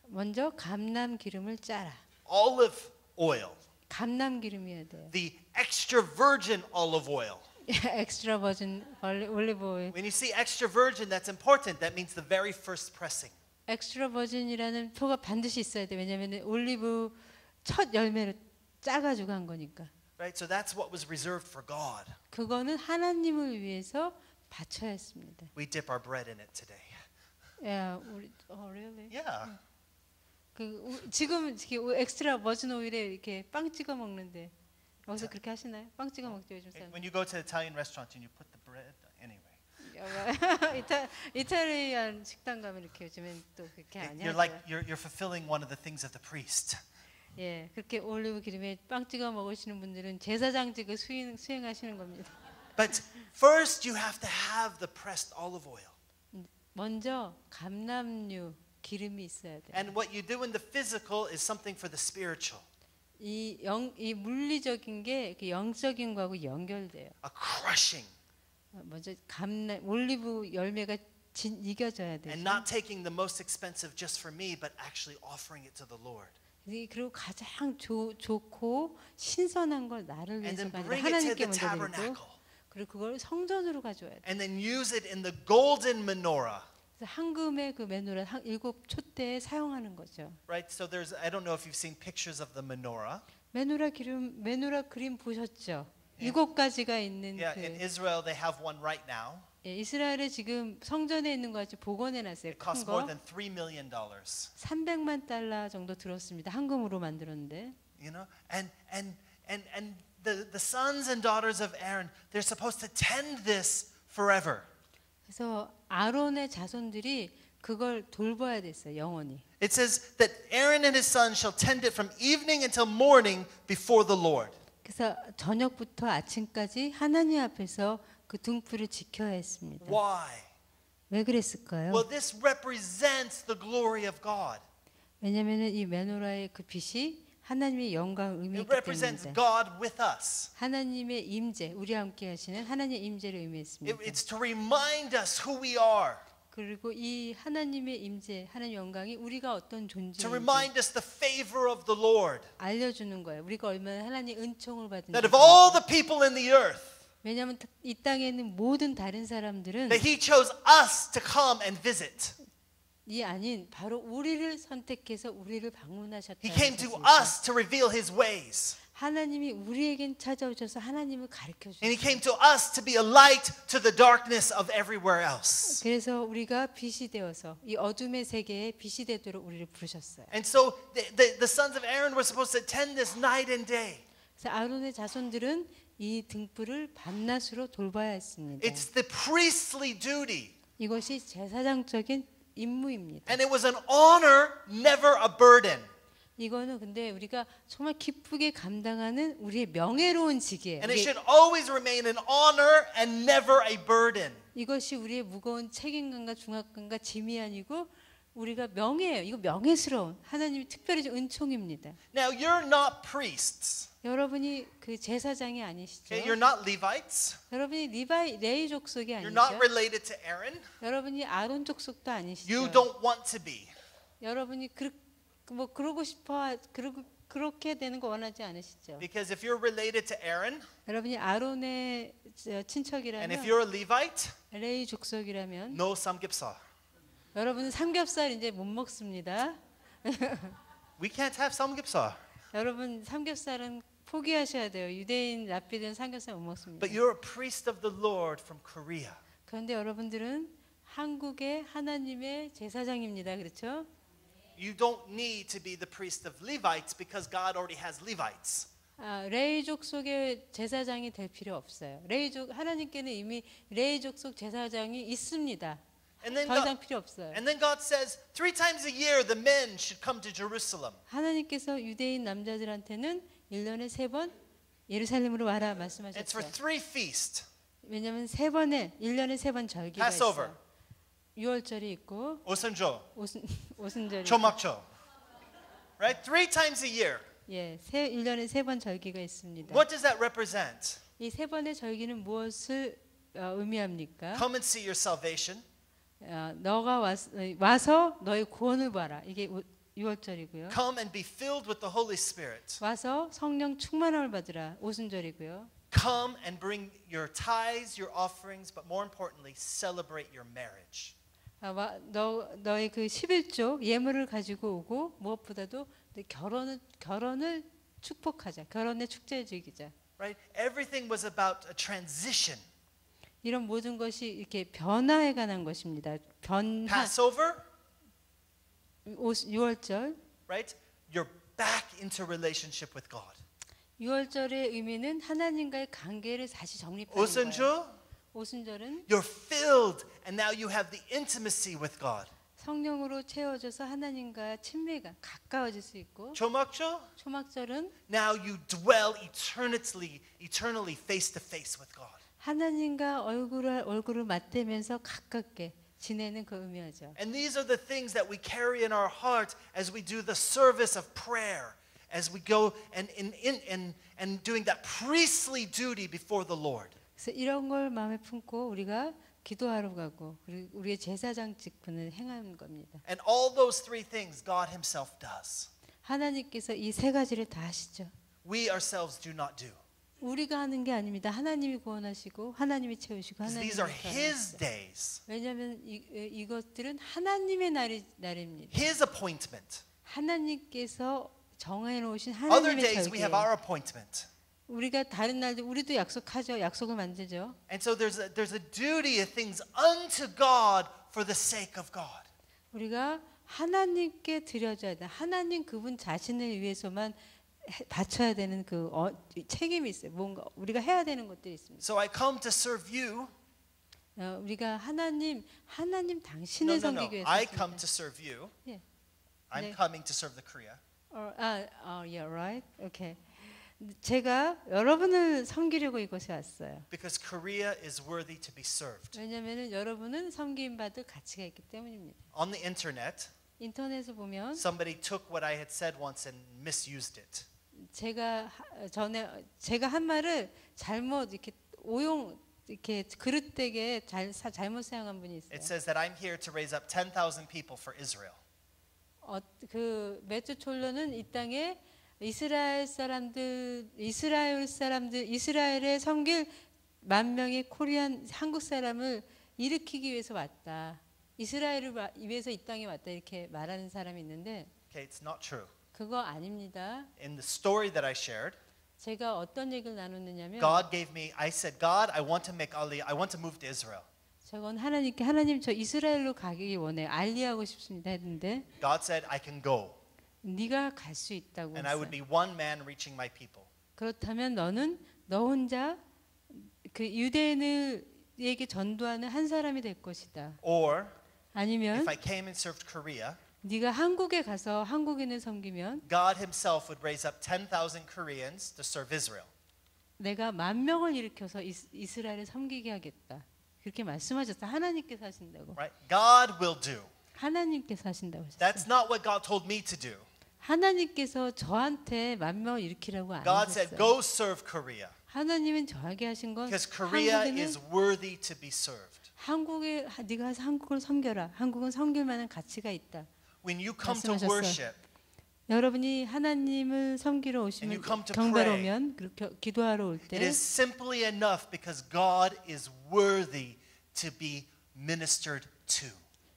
먼저 감람 기름을 짜라. olive oil, 감람 기름이어야 돼요. the extra virgin olive oil. 엑스트라 버진 올리브 오일. When you see extra virgin, that's important. That means the very first pressing. 엑스트라 버진이라는 표가 반드시 있어야 돼. 왜냐하면 올리브 첫 열매를 짜가지고 한 거니까. Right? So that's what was reserved for God. 그거는 하나님을 위해서 바쳐야 했습니다. We dip our bread in it today. 야, 우리 really? Yeah. 지금 엑스트라 버진 오일에 이렇게 빵 찍어 먹는데 여기서 그렇게 하시나요? 빵 찍어 먹죠 요즘 사람. When you go to an Italian restaurant and you put the bread, anyway. 이탈리안 식당 가면 이렇게 요즘엔 또 그렇게 안 You're 하죠. like you're fulfilling one of the things of the priest. 예, 그렇게 올리브 기름에 빵 찍어 먹으시는 분들은 제사장직을 수행하시는 겁니다. But first you have to have the pressed olive oil. 먼저 감람류 기름이 있어야 돼요. And what you do in the physical is something for the spiritual. 이 물리적인 게 영적인 거하고 연결돼요. A crushing 먼저 올리브 열매가 익어져야 돼요. and not taking the most expensive just for me, but actually offering it to the Lord. 그리고 가장 좋고 신선한 걸 나를 And then 위해서가 아니라 bring it to 하나님께 the 먼저 드리고 tabernacle. 그리고 그걸 성전으로 가져와야 돼요. And then use it in the golden menorah. 그래서 황금의 그 메노라 7 촛대에 사용하는 거죠. Right? So there's, I don't know if you've seen pictures of the menorah. 메노라 그림 보셨죠? 7가지가 있는 Yeah, in Israel they have one right now. 이스라엘에 지금 성전에 있는 거 아주 복원해 놨어요. It 큰 costs more 거. than $3 million. 300만 달러 정도 들었습니다. 황금으로 만들었는데. You know, and the sons and daughters of Aaron, they're supposed to tend this forever. 그래서 아론의 자손들이 그걸 돌봐야 됐어요. 영원히. It says that Aaron and his sons shall tend it from evening until morning before the Lord. 그래서 저녁부터 아침까지 하나님 앞에서 그 등불을 지켜야 했습니다. Why? 왜 그랬을까요? Well, this represents the glory of God. 왜냐하면 이 메노라의 그 빛이 하나님의 영광 It 의미했기 represents 때문입니다. God with us. 하나님의 임재, 우리와 함께 하시는 하나님의 임재를 의미했습니다. It's to remind us who we are. 그 그리고 이 하나님의 임재, 하나님의 영광이 우리가 어떤 to 존재인지 remind us the favor of the Lord. 알려주는 거예요. 우리가 얼마나 하나님의 은총을 That 받는지. of all the people in the earth, 왜냐하면 이 땅에 있는 모든 다른 사람들은 that He chose us to come and visit. 이 아닌 바로 우리를 선택해서 우리를 방문하셨다. He came to us to reveal His ways. 하나님이 우리에겐 찾아오셔서 하나님을 가르쳐 And He 주셨어요. came to us to be a light to the darkness of everywhere else. 그래서 우리가 빛이 되어서 이 어둠의 세계에 빛이 되도록 우리를 부르셨어요. And so the sons of Aaron were supposed to tend this night and day. 그래서 아론의 자손들은 이 등불을 밤낮으로 돌봐야 했습니다. It's the priestly duty. 이것이 제사장적인 임무입니다. And it was an honor, never a burden. 이거는 근데 우리가 정말 기쁘게 감당하는 우리의 명예로운 직이에요. And it should always remain an honor and never a burden. 이것이 우리의 무거운 책임감과 중압감과 짐이 아니고 우리가 명예예요. 이거 명예스러운 하나님이 특별히 준 은총입니다. Now, you're not priests. 여러분이 그 제사장이 아니시죠? Okay? You're not Levites. 여러분이 레이 족속이 You're not 아니죠? related to Aaron. 여러분이 아론 족속도 아니시죠? You don't want to be. 여러분이 그러고 싶어 그렇게 되는 거 원하지 않으시죠? Because if you're related to Aaron, 여러분이 아론의 and if 친척이라면 you're a Levite, 레이 족속이라면 no samgyeopsal. 여러분은 삼겹살 이제 못 먹습니다. We can't have samgyeopsal. 여러분 삼겹살은 포기하셔야 돼요. 유대인 랍비들은 삼겹살 못 먹습니다. But you're a priest of the Lord from Korea. 그런데 여러분들은 한국의 하나님의 제사장입니다. 그렇죠? You don't need to be the priest of Levites because God already has Levites. 레이족 속의 제사장이 될 필요 없어요. 레이족 하나님께는 이미 레이족 속 제사장이 있습니다. And then 더 이상 God, 필요 없어요. and then God says 3 times a year the men should come to Jerusalem. 하나님께서 유대인 남자들한테는 1년에 3번 예루살렘으로 와라 It's for 말씀하셨어요. 3 feasts. 왜냐하면 1년에 3번 절기가 Passover, 있어요. 유월절이 있고 Osunjo, 오순절이 있고. Chomakcho. Right? 3 times a year. 예, 1년에 3번 절기가 있습니다. What does that represent? 이 3번의 절기는 무엇을 의미합니까? Come and see your salvation. 너가 와서 너의 구원을 봐라. 이게 6월절이고요. Come and be filled with the Holy Spirit. 와서 성령 충만함을 받으라. 오순절이고요. Come and bring your tithes, your offerings, but more importantly, celebrate your marriage. 너의 그 11조 예물을 가지고 오고 무엇보다도 결혼을 축복하자. 결혼의 축제를 즐기자. Right? Everything was about a transition. 이런 모든 것이 이렇게 변화에 관한 것입니다. 변화. Passover, 6월절. right? You're back into relationship with God. 6월절의 의미는 하나님과의 관계를 다시 정립하는 거예요. Osunjo, 오순절은 you're filled and now you have the intimacy with God. 성령으로 채워져서 하나님과 친밀감 가까워질 수 있고 Chomakcho, 초막절은 now you dwell eternally face to face with God. 하나님과 얼굴을 맞대면서 가깝게 지내는 그 의미하죠. And these are the things that we carry in our heart as we do the service of prayer, as we go and doing that priestly duty before the Lord. 그래서 이런 걸 마음에 품고 우리가 기도하러 가고 그리고 우리의 제사장 직분을 행하는 겁니다. And all those 3 things God Himself does. 하나님께서 이 3가지를 다 하시죠. We ourselves do not do. 우리가 하는 게 아닙니다. 하나님이 구원하시고 하나님이 채우시고 Because 하나님이 these are 구원하시고. His days, 왜냐하면 이것들은 하나님의 날입니다. His appointment. 하나님께서 정해놓으신 Other 하나님의 days we have 절기예요. our appointment. 우리가 다른 날들 우리도 약속하죠. 약속을 만들죠. And so there's a duty of things unto God for the sake of God. 우리가 하나님께 드려져야 돼. 하나님 그분 자신을 위해서만 바쳐야 되는 그 책임이 있어요. 뭔가 우리가 해야 되는 것들이 있습니다. So I come to serve you. 우리가 하나님 당신을 No. 섬기기 위해서. I come to serve you. 예. I'm 네. coming to serve the Korea. yeah, right. Okay. 제가 여러분을 섬기려고 이곳에 왔어요. Because Korea is worthy to be served. 왜냐하면 여러분은 섬김 받을 가치가 있기 때문입니다. On the internet, 인터넷에 보면 somebody took what I had said once and misused it. 제가 한 말을 잘못 이렇게 이렇게 그릇되게 잘못 사용한 분이 있어요. It says that I'm here to raise up 10,000 people for Israel. 그 메투촐로는 이 땅에 이스라엘에 섬길 10,000명의 코리안 한국 사람을 일으키기 위해서 왔다. 이스라엘을 위해서 이 땅에 왔다 이렇게 말하는 사람이 있는데 Okay, it's not true. 그거 아닙니다. In the story that I shared, 제가 어떤 얘기를 나눴느냐면 God gave me, I said, God, I want to make Aliyah, I want to move to Israel. 저건 하나님께 하나님 저 이스라엘로 가기 원해 알리하고 싶습니다 했는데 God said, I can go. 네가 갈 수 있다고 And I would 했어요. be one man reaching my people. 그렇다면 너는 너 혼자 그 유대인에게 전도하는 한 사람이 될 것이다. Or 아니면 if I came and served Korea, 네가 한국에 가서 한국인을 섬기면 God himself would raise up 10,000 Koreans to serve Israel. 내가 10,000명을 일으켜서 이스라엘을 섬기게 하겠다. 그렇게 말씀하셨다. 하나님께서 하신다고. Right? God will do. 하나님께서 하신다고 하셨어요. That's not what God told me to do. 하나님께서 저한테 10,000명을 일으키라고 안 God said, 하셨어요. go serve Korea. 하나님은 저에게 하신 건 Because Korea 한국에는 is worthy to be served. 한국에 네가 가서 한국을 섬겨라. 한국은 섬길 만한 가치가 있다. When you come to 말씀하셨어요. worship, 여러분이 하나님을 섬기러 And 오시면 you come to 경배로 pray. 오면 그렇게 기도하러 올 it 때 is simply enough because God is worthy to be ministered to.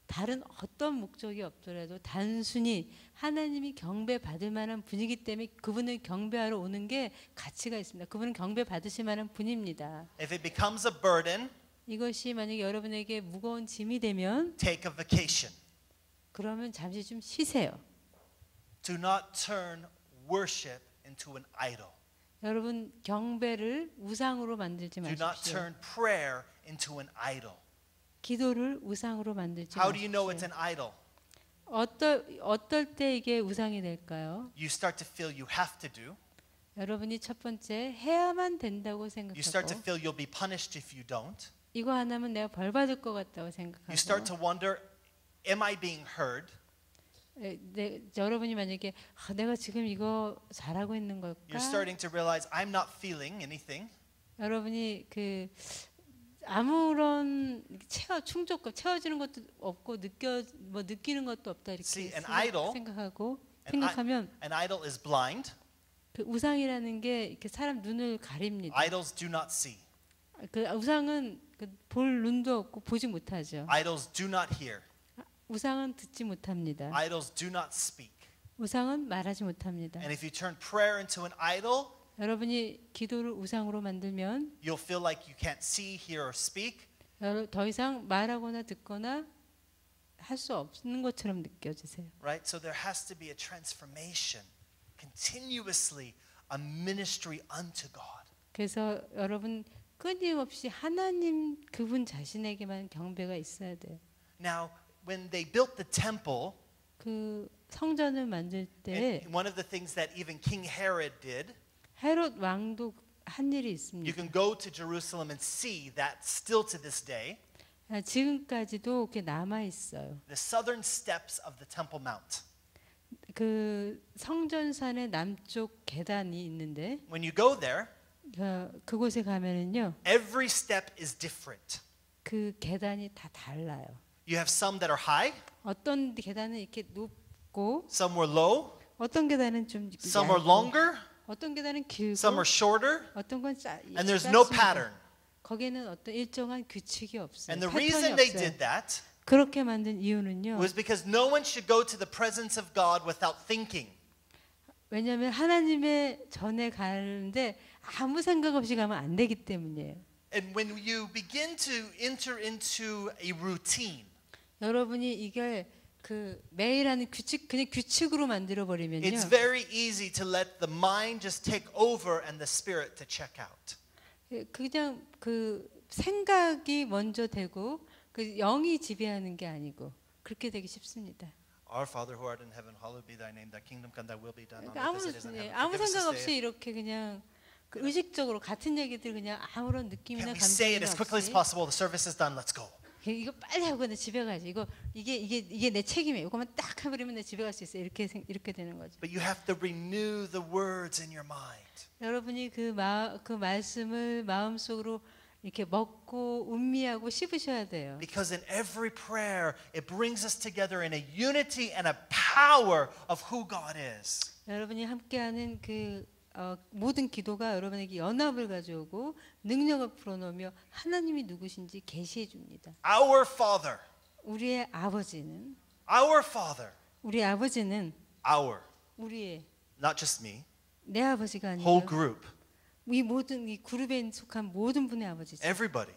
다른 어떤 목적이 없더라도 단순히 하나님이 경배 받을 만한 분이기 때문에 그분을 경배하러 오는 게 가치가 있습니다. 그분은 경배 받으실 만한 분입니다. If it becomes a burden, 이것이 만약에 여러분에게 무거운 짐이 되면 take a vacation. 그러면 잠시 좀 쉬세요. Do not turn worship into an idol. 여러분 경배를 우상으로 만들지 Do not 마십시오. turn prayer into an idol. 기도를 우상으로 만들지 How do you know 마십시오. it's an idol? 어떨 때 이게 우상이 될까요? You start to feel you have to do. 여러분이 첫 번째 해야만 된다고 You start to 생각하고 feel you'll be punished if you don't. 이거 안 하면 내가 벌 받을 것 같다고 You start to 생각하고 wonder, am I being heard? 여러분이 만약에 내가 지금 이거 잘하고 있는 걸까? You're starting to realize I'm not feeling anything. 여러분이 그 아무런 충족감 채워지는 것도 없고 느끼는 것도 없다 이렇게 See, an idol- 생각하면 An idol is blind. 그 우상이라는 게 이렇게 사람 눈을 가립니다. Idols do not see. 그 우상은 볼 눈도 없고 보지 못하죠. Idols do not hear. 우상은 듣지 못합니다. Idols do not speak. 우상은 말하지 못합니다. And if you turn prayer into an idol, 여러분이 기도를 우상으로 만들면 you'll feel like you can't see, hear, or speak. 더 이상 말하거나 듣거나 할 수 없는 것처럼 느껴지세요. Right? So there has to be a transformation, continuously a ministry unto God. 그래서 여러분 끊임없이 하나님 그분 자신에게만 경배가 있어야 돼요. Now, when they built the temple, 그 성전을 만들 때 and one of the things that even King Herod did, 헤롯 왕도 한 일이 you 있습니다. can go to Jerusalem and see that still to this day, 지금까지도 그게 남아 있어요. the southern steps of the Temple Mount. 그 성전산의 남쪽 계단이 있는데 When you go there, 그곳에 가면은요 every step is different. 그 계단이 다 달라요. You have some that are high, 어떤 계단은 이렇게 높고 some were low, 어떤 계단은 좀 some are 얇고, longer, 어떤 계단은 길고 some are shorter, 어떤 건 and there's no 짧습니다. pattern. 거기에는 어떤 일정한 규칙이 없어요. And the 패턴이 reason they 없어요. did that 그렇게 만든 이유는요. was because no one should go to the presence of God without thinking. 왜냐하면 하나님의 전에 가는데 아무 생각 없이 가면 안 되기 때문이에요. And when you begin to enter into a routine, 여러분이 이걸 그 매일 하는 그냥 규칙으로 만들어 버리면요. it's very easy to let the mind just take over and the spirit to check out. 그냥 그 생각이 먼저 되고 그 영이 지배하는 게 아니고 그렇게 되기 쉽습니다. Our Father who art in heaven, hallowed be thy name. Thy kingdom come, thy will be done on 그러니까 earth as it is in heaven. 아무 Forgive us 생각 this 없이 day. 이렇게 그냥 그 의식적으로 같은 얘기들 그냥 아무런 느낌이나 Can we say it 감정이나 as quickly as 없이 possible? The service is done. Let's go. 이거 빨리 하고 내 집에 가야지. 이게 내 책임이에요. 이거만 딱 해버리면 내 집에 갈 수 있어. 이렇게 되는 거죠. But you have to renew the words in your mind. 여러분이 그 말씀을 마음속으로 이렇게 먹고 음미하고 씹으셔야 돼요. Because in every prayer, it brings us together in a unity and a power of who God is. 여러분이 함께하는 그 모든 기도가 여러분에게 연합을 가져오고 능력을 풀어놓으며 하나님이 누구신지 계시해 줍니다. Our Father. 우리의 아버지는 Our Father. 우리 아버지는 Our. 우리의 Not just me. 내 아버지가 Whole 아니에요. group. 이 모든 이 그룹에 속한 모든 분의 아버지죠. Everybody.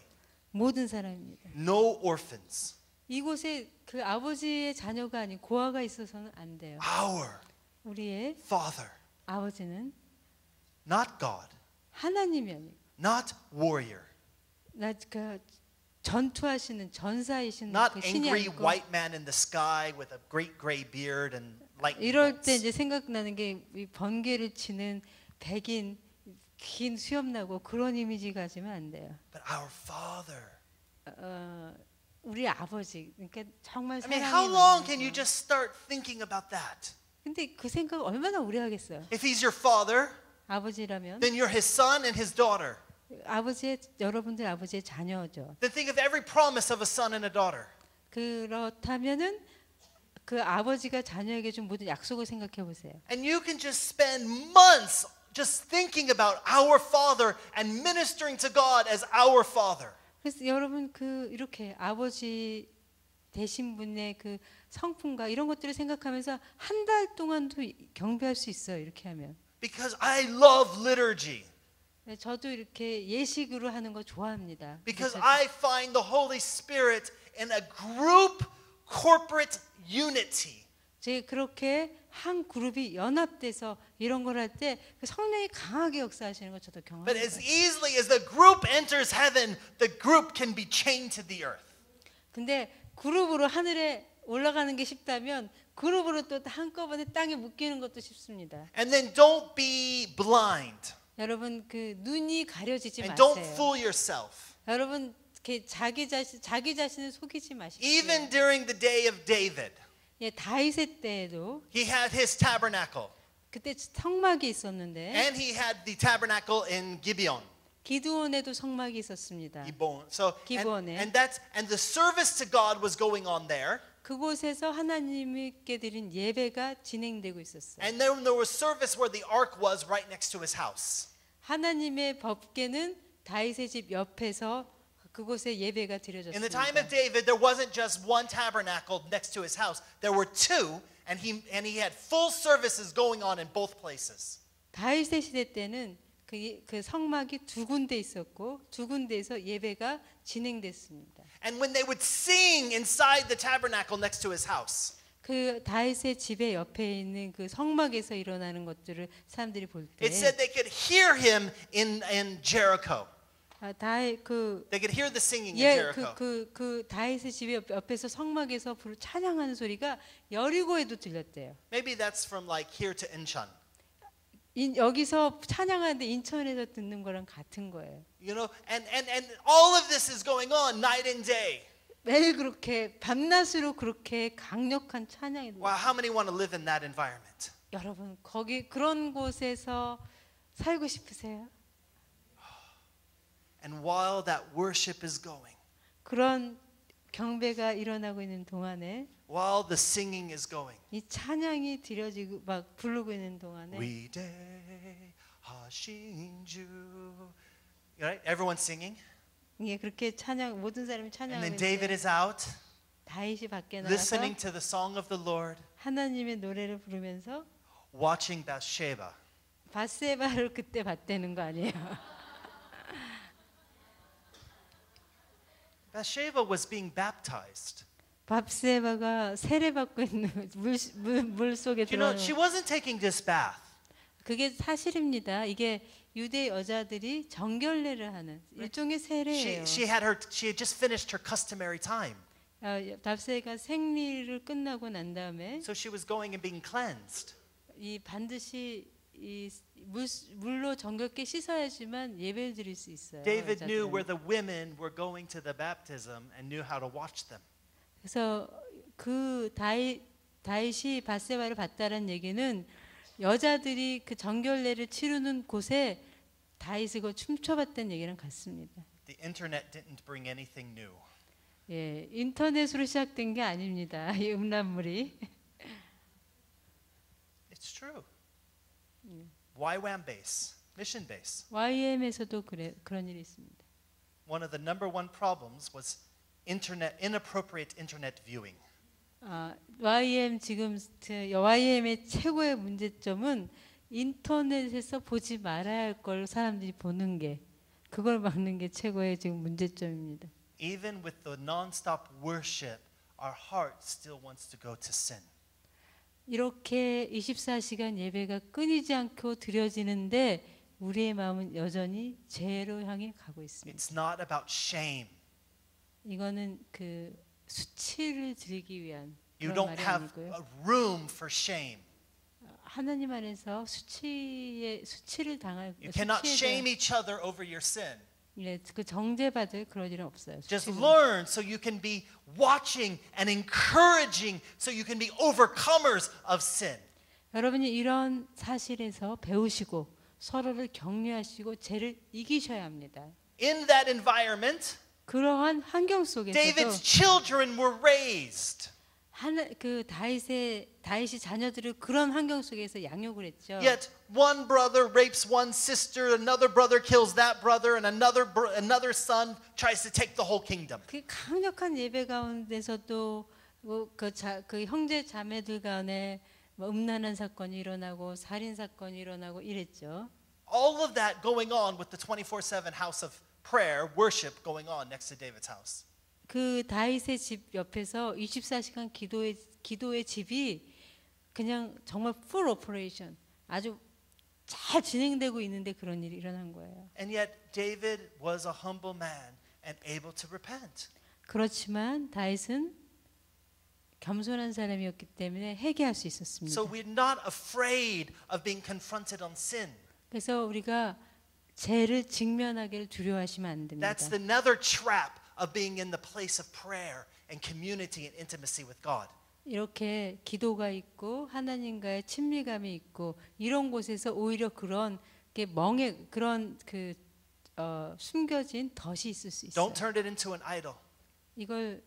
모든 사람입니다. No orphans. 이곳에 그 아버지의 자녀가 아닌 고아가 있어서는 안 돼요. Our 우리의 Father. 아버지는 Not God. 하나님이 아니고 Not warrior. 그 전투하시는 전사이신 Not 그 신이 angry 아니고 white man in the sky with a great gray beard and lightning 이럴 때 bolts. 이제 생각나는 게 이 번개를 치는 백인 긴 수염 나고 그런 이미지 가지면 안 돼요. But our Father. 우리 아버지 그러니까 정말 I mean, 사랑이 how long can 많으셔. you just start thinking about that? 근데 그 생각 얼마나 오래 하겠어요. If he's your father, 아버지라면 then you're his son and his daughter. 아버지의 여러분들 아버지의 자녀죠. Then think of every promise of a son and a daughter. 그렇다면은 그 아버지가 자녀에게 준 모든 약속을 생각해 보세요. And you can just spend months just thinking about our Father and ministering to God as our Father. 그래서 여러분 그 이렇게 아버지 되신 분의 그 성품과 이런 것들을 생각하면서 한 달 동안도 경배할 수 있어요. 이렇게 하면. Because I love liturgy. 저도 이렇게 예식으로 하는 거 좋아합니다. Because I find the Holy Spirit in a group corporate unity. 제 그렇게 한 그룹이 연합돼서 이런 걸 할 때 그 성령이 강하게 역사하시는 거 저도 But as 경험합니다. easily as the group enters heaven, the group can be chained to the earth. 근데 그룹으로 하늘에 올라가는 게 쉽다면 그룹으로 또 한꺼번에 땅에 묶이는 것도 쉽습니다. And then don't be blind. 여러분 그 눈이 가려지지 And don't 마세요. fool yourself. 여러분 이렇게 자기 자신을 속이지 마십시오. Even during the day of David, 예, 다윗의 때에도 he had his tabernacle. 그때 성막이 있었는데 And he had the tabernacle in Gibeon. 기드온에도 성막이 있었습니다. So 기브온에. and the service to God was going on there. 그곳에서 하나님께 드린 예배가 진행되고 있었어요. And then there was service where the ark was right next to his house. 하나님의 법궤는 다윗의 집 옆에서 그곳에 예배가 In the time of 드려졌습니다. David, there wasn't just one tabernacle next to his house. There were two, and he had full services going on in both places. 다윗의 시대 때는 그 성막이 두 군데 있었고 두 군데에서 예배가 진행됐습니다. And when they would sing inside the tabernacle next to his house, 그 다윗의 집의 옆에 있는 그 성막에서 일어나는 것들을 사람들이 볼 때 it said they could hear him in Jericho. 다윗 They could hear the singing in Jericho. 그 다윗의 집 옆에서 성막에서 찬양하는 소리가 여리고에도 들렸대요. Maybe that's from like here to Incheon. 여기서 찬양하는데 인천에서 듣는 거랑 같은 거예요. You know, and all of this is going on night and day. 매일 그렇게 밤낮으로 그렇게 강력한 찬양이 들려요. Wow, how many want to live in that environment? 여러분 거기 그런 곳에서 살고 싶으세요? And while that worship is going, 그런 경배가 일어나고 있는 동안에 while the singing is going, 이 찬양이 드려지고 막 부르고 있는 동안에 위대하신 주, right? Everyone's singing. 이게 그렇게 찬양 모든 사람이 And then 찬양하고 David 있는데 is out, 다윗이 밖에 나가서 listening to the song of the Lord, 하나님의 노래를 부르면서 watching Bathsheba. 바세바를 그때 봤다는 거 아니에요? Bathsheba was being baptized. 바세바가 세례받고 있는 물 속에 You know, 들어가는 she wasn't taking this bath. 그게 사실입니다. 이게 유대 여자들이 정결례를 하는 일종의 세례예요. She had just finished her customary time. 답세가 생리를 끝나고 난 다음에 So she was going and being cleansed. 이 반드시 이 물로 정결케 씻어야지만 예배를 드릴 수 있어요. David knew 여자들은. where the women were going to the baptism and knew how to watch them. 그래서 그 다윗이 바세바를 봤다는 얘기는 여자들이 그 정결례를 치르는 곳에 다윗이 그 춤춰봤다는 얘기랑 같습니다. The internet didn't bring anything new. 예, 인터넷으로 시작된 게 아닙니다. 이 음란물이. It's true. YWAM base, mission base. YM에서도 그런 일이 있습니다. One of the number one problems was inappropriate internet viewing. YM 지금 YM의 최고의 문제점은 인터넷에서 보지 말아야 할 걸 사람들이 보는 게 그걸 막는 게 최고의 지금 문제점입니다. Even with the non-stop worship, our heart still wants to go to sin. 이렇게 24시간 예배가 끊이지 않고 드려지는데 우리의 마음은 여전히 죄로 향해 가고 있습니다. It's not about shame. 이거는 그 수치를 드리기 위한 You 그런 don't 말이 have 아니고요. a room for shame. 하나님 안에서 수치를 당할 You cannot 수치에 shame 대한 each other over your sin. 예, 그 정죄받을 그런 일은 없어요. Just 수치는. learn so you can be watching and encouraging so you can be overcomers of sin. 여러분이 이런 사실에서 배우시고 서로를 격려하시고 죄를 이기셔야 합니다. In that environment, 그러한 환경 속에서도 David's children were raised. 다윗이 자녀들을 그런 환경 속에서 양육을 했죠. Yet one brother rapes one sister, another brother kills that brother, and another son tries to take the whole kingdom. 그 강력한 예배 가운데서도 그 형제 자매들 간에 음란한 사건이 일어나고 살인 사건이 일어나고 이랬죠. All of that going on with the 24/7 house of prayer, worship going on next to David's house. 그 다윗의 집 옆에서 24시간 기도의 집이 그냥 정말 풀 오퍼레이션 아주 잘 진행되고 있는데 그런 일이 일어난 거예요. And yet David was a humble man and able to repent. 그렇지만 다윗은 겸손한 사람이었기 때문에 회개할 수 있었습니다. So we're not afraid of being confronted on sin. 그래서 우리가 죄를 직면하기를 두려워하시면 안 됩니다. That's another trap of being in the place of prayer and community and intimacy with God. 이렇게 기도가 있고 하나님과의 친밀감이 있고 이런 곳에서 오히려 그런 숨겨진 덫이 있을 수 있어요. Don't turn it into an idol. 이걸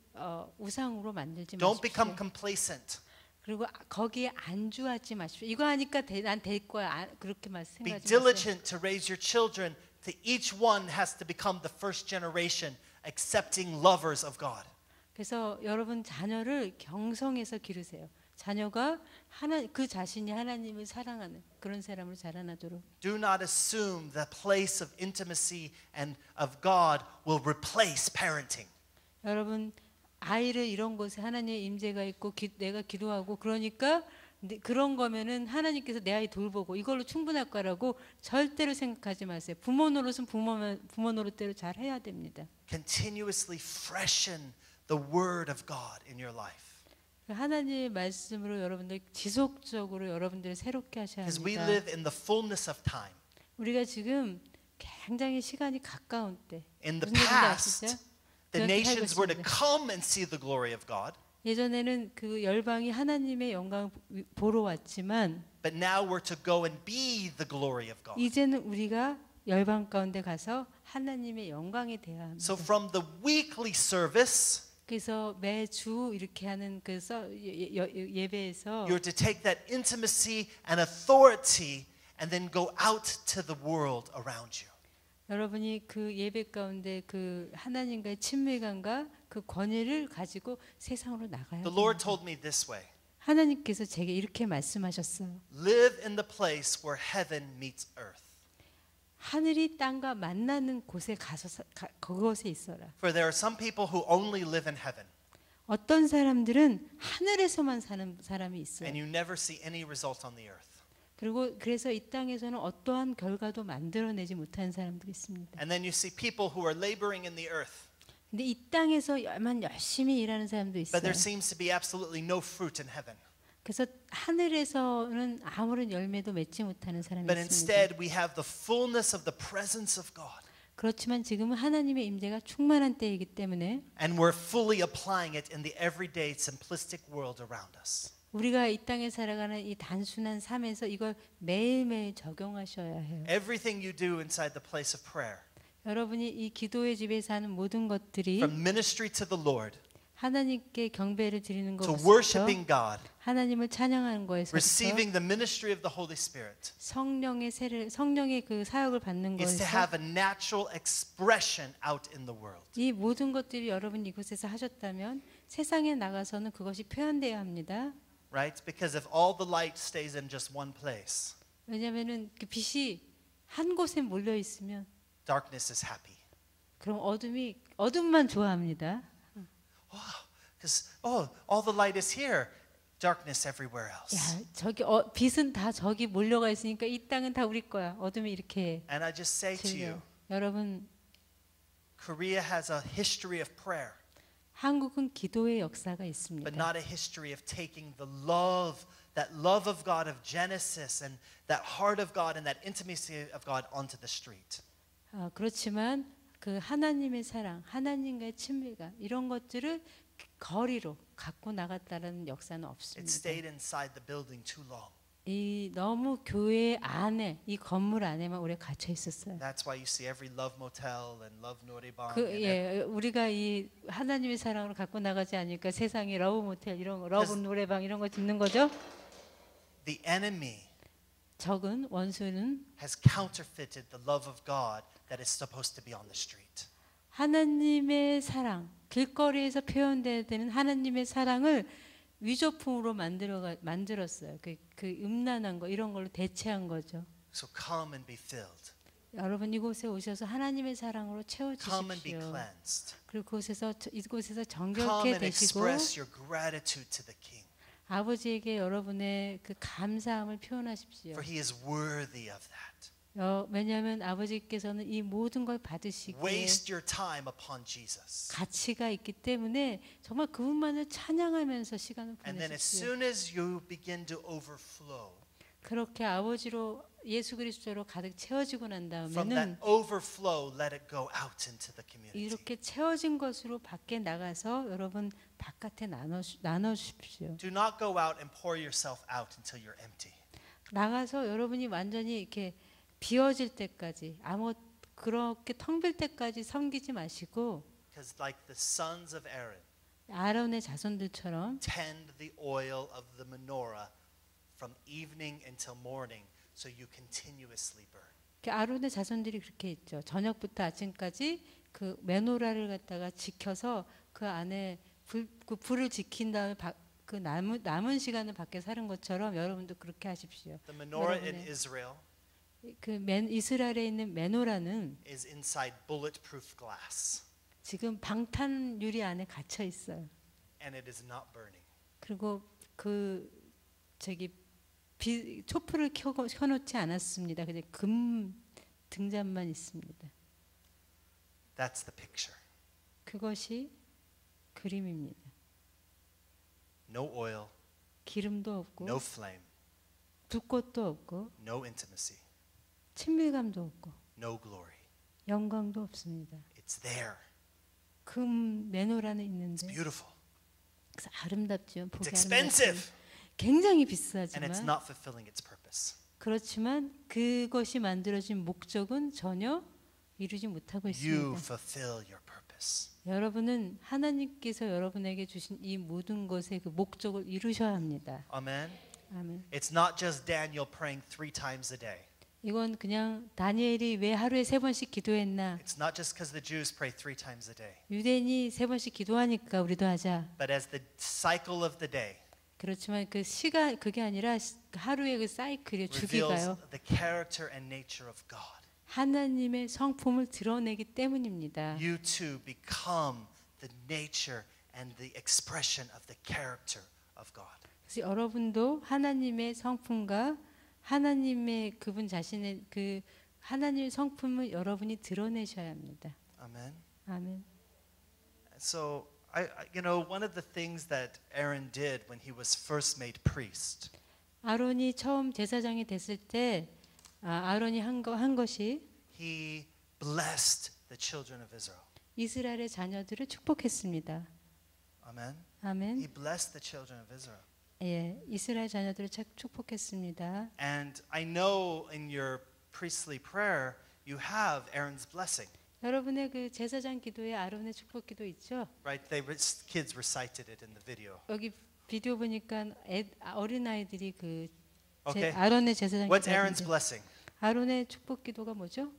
우상으로 만들지 Don't become 마십시오. complacent. 그리고 거기에 안주하지 마십시오. 이거 하니까 난 될 거야. 그렇게 Be 생각하지 마세요. diligent to raise your children. To each one has to become the first generation accepting lovers of God. 그래서 여러분 자녀를 경성해서 기르세요. 자녀가 그 자신이 하나님을 사랑하는 그런 사람으로 자라나도록. Do not assume the place of intimacy and of God will replace parenting. 여러분 아이를 이런 곳에 하나님의 임재가 있고 내가 기도하고 그러니까 그런 거면은 하나님께서 내 아이 돌보고 이걸로 충분할 거라고 절대로 생각하지 마세요. 부모 노릇은 부모 노릇대로 잘 해야 됩니다. Continuously freshen the word of God in your life. 하나님의 말씀으로 여러분들 지속적으로 여러분들을 새롭게 하셔야 Because we 합니다. live in the fullness of time. 우리가 지금 굉장히 시간이 가까운 때 In the 무슨 얘기인지 past, 아시죠? the 그렇게 살고 nations were to 있습니다. come and see the glory of God. 예전에는 그 열방이 하나님의 영광을 보러 왔지만 But now we're to go and be the glory of God. 이제는 우리가 열방 가운데 가서 하나님의 영광이 되어야 합니다. So from the weekly service, 그래서 매주 이렇게 하는 그 예배에서 you're to take that intimacy and authority and then go out to the world around you. 여러분이 그 예배 가운데 그 하나님과의 친밀감과 그 권위를 가지고 세상으로 나가야 The 합니다. Lord told me this way. 하나님께서 제게 이렇게 말씀하셨어요. Live in the place where heaven meets earth. 하늘이 땅과 만나는 곳에 가서 그곳에 있어라. For there are some people who only live in heaven 어떤 사람들은 하늘에서만 사는 사람이 있어요. and you never see any result on the earth. 그리고 그래서 이 땅에서는 어떠한 결과도 만들어내지 못하는 사람들이 있습니다. And then you see people who are laboring in the earth, 근데 이 땅에서만 열심히 일하는 사람도 but 있어요. there seems to be absolutely no fruit in heaven. 그래서 하늘에서는 아무런 열매도 맺지 못하는 사람이 But 있습니다. instead we have the fullness of the presence of God. 그렇지만 지금은 하나님의 임재가 충만한 때이기 때문에 And we're fully applying it in the everyday simplistic world around us. 우리가 이 땅에 살아가는 이 단순한 삶에서 이걸 매일매일 적용하셔야 해요. Everything you do inside the place of prayer, 여러분이 이 기도의 집에서 하는 모든 것들이 from ministry to the Lord, 하나님께 경배를 드리는 to 것부터 worshiping God, 하나님을 찬양하는 거에서부터 receiving the ministry of the Holy Spirit, 성령의 그 사역을 받는 is to 거에서 have a natural expression out in the world. 이 모든 것들이 여러분 이곳에서 하셨다면 세상에 나가서는 그것이 표현돼야 합니다. Right? Because if all the light stays in just one place, 왜냐하면은 그 빛이 한 곳에 몰려 있으면 darkness is happy. 그럼 어둠만 좋아합니다. Because all the light is here, darkness everywhere else. 야, 저기 빛은 다 저기 몰려가 있으니까 이 땅은 다 우리 거야. 어둠이 이렇게 And I just say to 즐겨. you, 여러분, Korea has a history of prayer, 한국은 기도의 역사가 but 있습니다. not a history of taking the love, that love of God of Genesis and that heart of God and that intimacy of God onto the street. 그렇지만 그 하나님의 사랑, 하나님과의 친밀감 이런 것들을 거리로 갖고 나갔다는 역사는 It 없습니다. stayed inside the building too long. 이 너무 교회 안에 이 건물 안에만 오래 갇혀 있었어요. That's why you see every love motel and love norebang. 우리가 이 하나님의 사랑으로 갖고 나가지 않으니까 세상에 러브 모텔 이런 거, 러브 노래방 이런 거 짓는 거죠. The enemy 적은 원수는 has counterfeited the love of God that is supposed to be on the street. 하나님의 사랑, 길거리에서 표현돼야 되는 하나님의 사랑을 위조품으로 만들었어요. 그 음란한 거 이런 걸로 대체한 거죠. So come and be filled. 여러분 이곳에 오셔서 하나님의 사랑으로 Come and be 채워주십시오. cleansed. 그리고 이곳에서 Come 정결케 and 되시고 express your gratitude to the King, 아버지에게 여러분의 그 감사함을 표현하십시오. for He is worthy of that. 왜냐하면 아버지께서는 이 모든 걸 받으시기에 Waste your time upon Jesus. 가치가 있기 때문에 정말 그분만을 찬양하면서 시간을 And then as 보내십시오. soon as you begin to overflow, 그렇게 아버지로 예수 그리스도로 가득 채워지고 난 from that 다음에는 overflow, let it go out into the community. 이렇게 채워진 것으로 밖에 나가서 여러분 바깥에 나눠주십시오. Do not go out and pour yourself out until you're empty. 나가서 여러분이 완전히 이렇게 비워질 때까지 그렇게 텅 빌 때까지 섬기지 마시고 Because like the sons of Aaron 아론의 자손들처럼 tend the oil of the menorah from evening until morning, so you continuously burn. 아론의 자손들이 그렇게 했죠. 저녁부터 아침까지 그 메노라를 갖다가 지켜서 그 안에 그 불을 지킨 다음에 그 남은 시간을 밖에 사는 것처럼 여러분도 그렇게 하십시오. The menorah in 여러분의 Israel 이스라엘에 있는 메노라는 is inside bulletproof glass, 지금 방탄 유리 안에 갇혀 있어요. and it is not burning. 그리고 촛불을 켜놓지 않았습니다. 그냥 금 등잔만 있습니다. That's the picture. 그것이 그림입니다. No oil, 기름도 없고 no flame, 불꽃도 없고 no intimacy, 친밀감도 없고 no glory. 영광도 없습니다. It's there. 금 메노라는 It's 있는데 beautiful. 그래서 아름답죠. It's 보기 expensive, 아름답죠. 굉장히 and it's 비싸지만 not fulfilling its purpose. 그렇지만 그것이 만들어진 목적은 전혀 이루지 못하고 You 있습니다. fulfill your purpose. 여러분은 하나님께서 여러분에게 주신 이 모든 것의 그 목적을 이루셔야 합니다. Amen. 아멘. It's not just Daniel praying 3 times a day. 이건 그냥 다니엘이 왜 하루에 3번씩 기도했나? It's not just because the Jews pray 3 times a day. 유대인이 3번씩 기도하니까 우리도 하자. But as the cycle of the day 그렇지만 그 시간 그게 아니라 하루의 그 사이클의 reveals 주기가요. the character and nature of God, 하나님의 성품을 드러내기 때문입니다. you too become the nature and the expression of the character of God. 그래서 여러분도 하나님의 성품과 하나님의 그분 자신의 그 하나님의 성품을 여러분이 드러내셔야 합니다. Amen. 아멘. So one of the things that Aaron did when he was first made priest 아론이 처음 제사장이 됐을 때 아론이 한 것이 he blessed the children of Israel. 이스라엘의 자녀들을 축복했습니다. Amen. 아멘. He blessed the children of Israel. 예, 이스라엘 자녀들을 축복했습니다. And I know in your priestly prayer you have Aaron's blessing. 여러분의 그 제사장 기도에 아론의 축복 기도 있죠? Right? Kids recited it in the video. 여기 비디오 보니까 어린 아이들이 그 Okay. 아론의 제사장 What's 기도 Aaron's 하던데. blessing? 아론의 축복 기도가 뭐죠?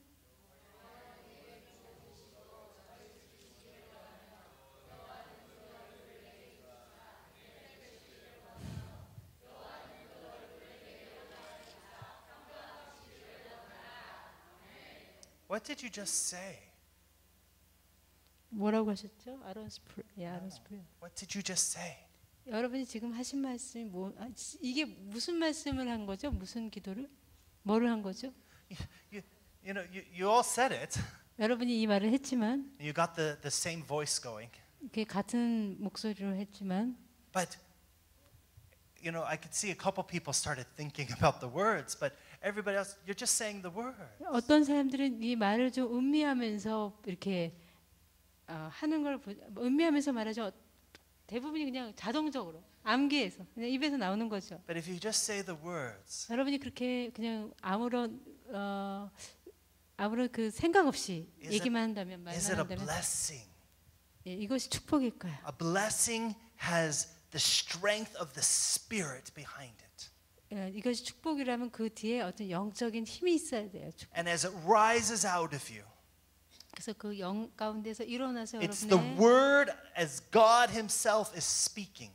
What did you just say? 뭐라고 하셨죠? 아론스 프레. 예, 아론스 프레. What did you just say? 여러분이 지금 하신 말씀이 뭐 이게 무슨 말씀을 한 거죠? 무슨 기도를? 뭐를 한 거죠? You all said it. 여러분이 이 말을 했지만 You got the same voice going. 그게 같은 목소리로 했지만 But I could see a couple people started thinking about the words, but everybody else, you're just saying the words. 어떤 사람들은 이 말을 좀 음미하면서 이렇게 하는 걸 음미하면서 말하죠. 대부분이 그냥 자동적으로 암기해서 그냥 입에서 나오는 거죠. But if you just say the words, 여러분이 그렇게 그냥 아무런 그 생각 없이 얘기만 한다면 말만 is it a 한다면 blessing? 예, 이것이 축복일까요? A blessing has the strength of the Spirit behind it. 예, 이것이 축복이라면 그 뒤에 어떤 영적인 힘이 있어야 돼요. 축복. And as it rises out of you, 그래서 그 영 가운데서 일어나서 it's the 여러분의 word as God Himself is speaking.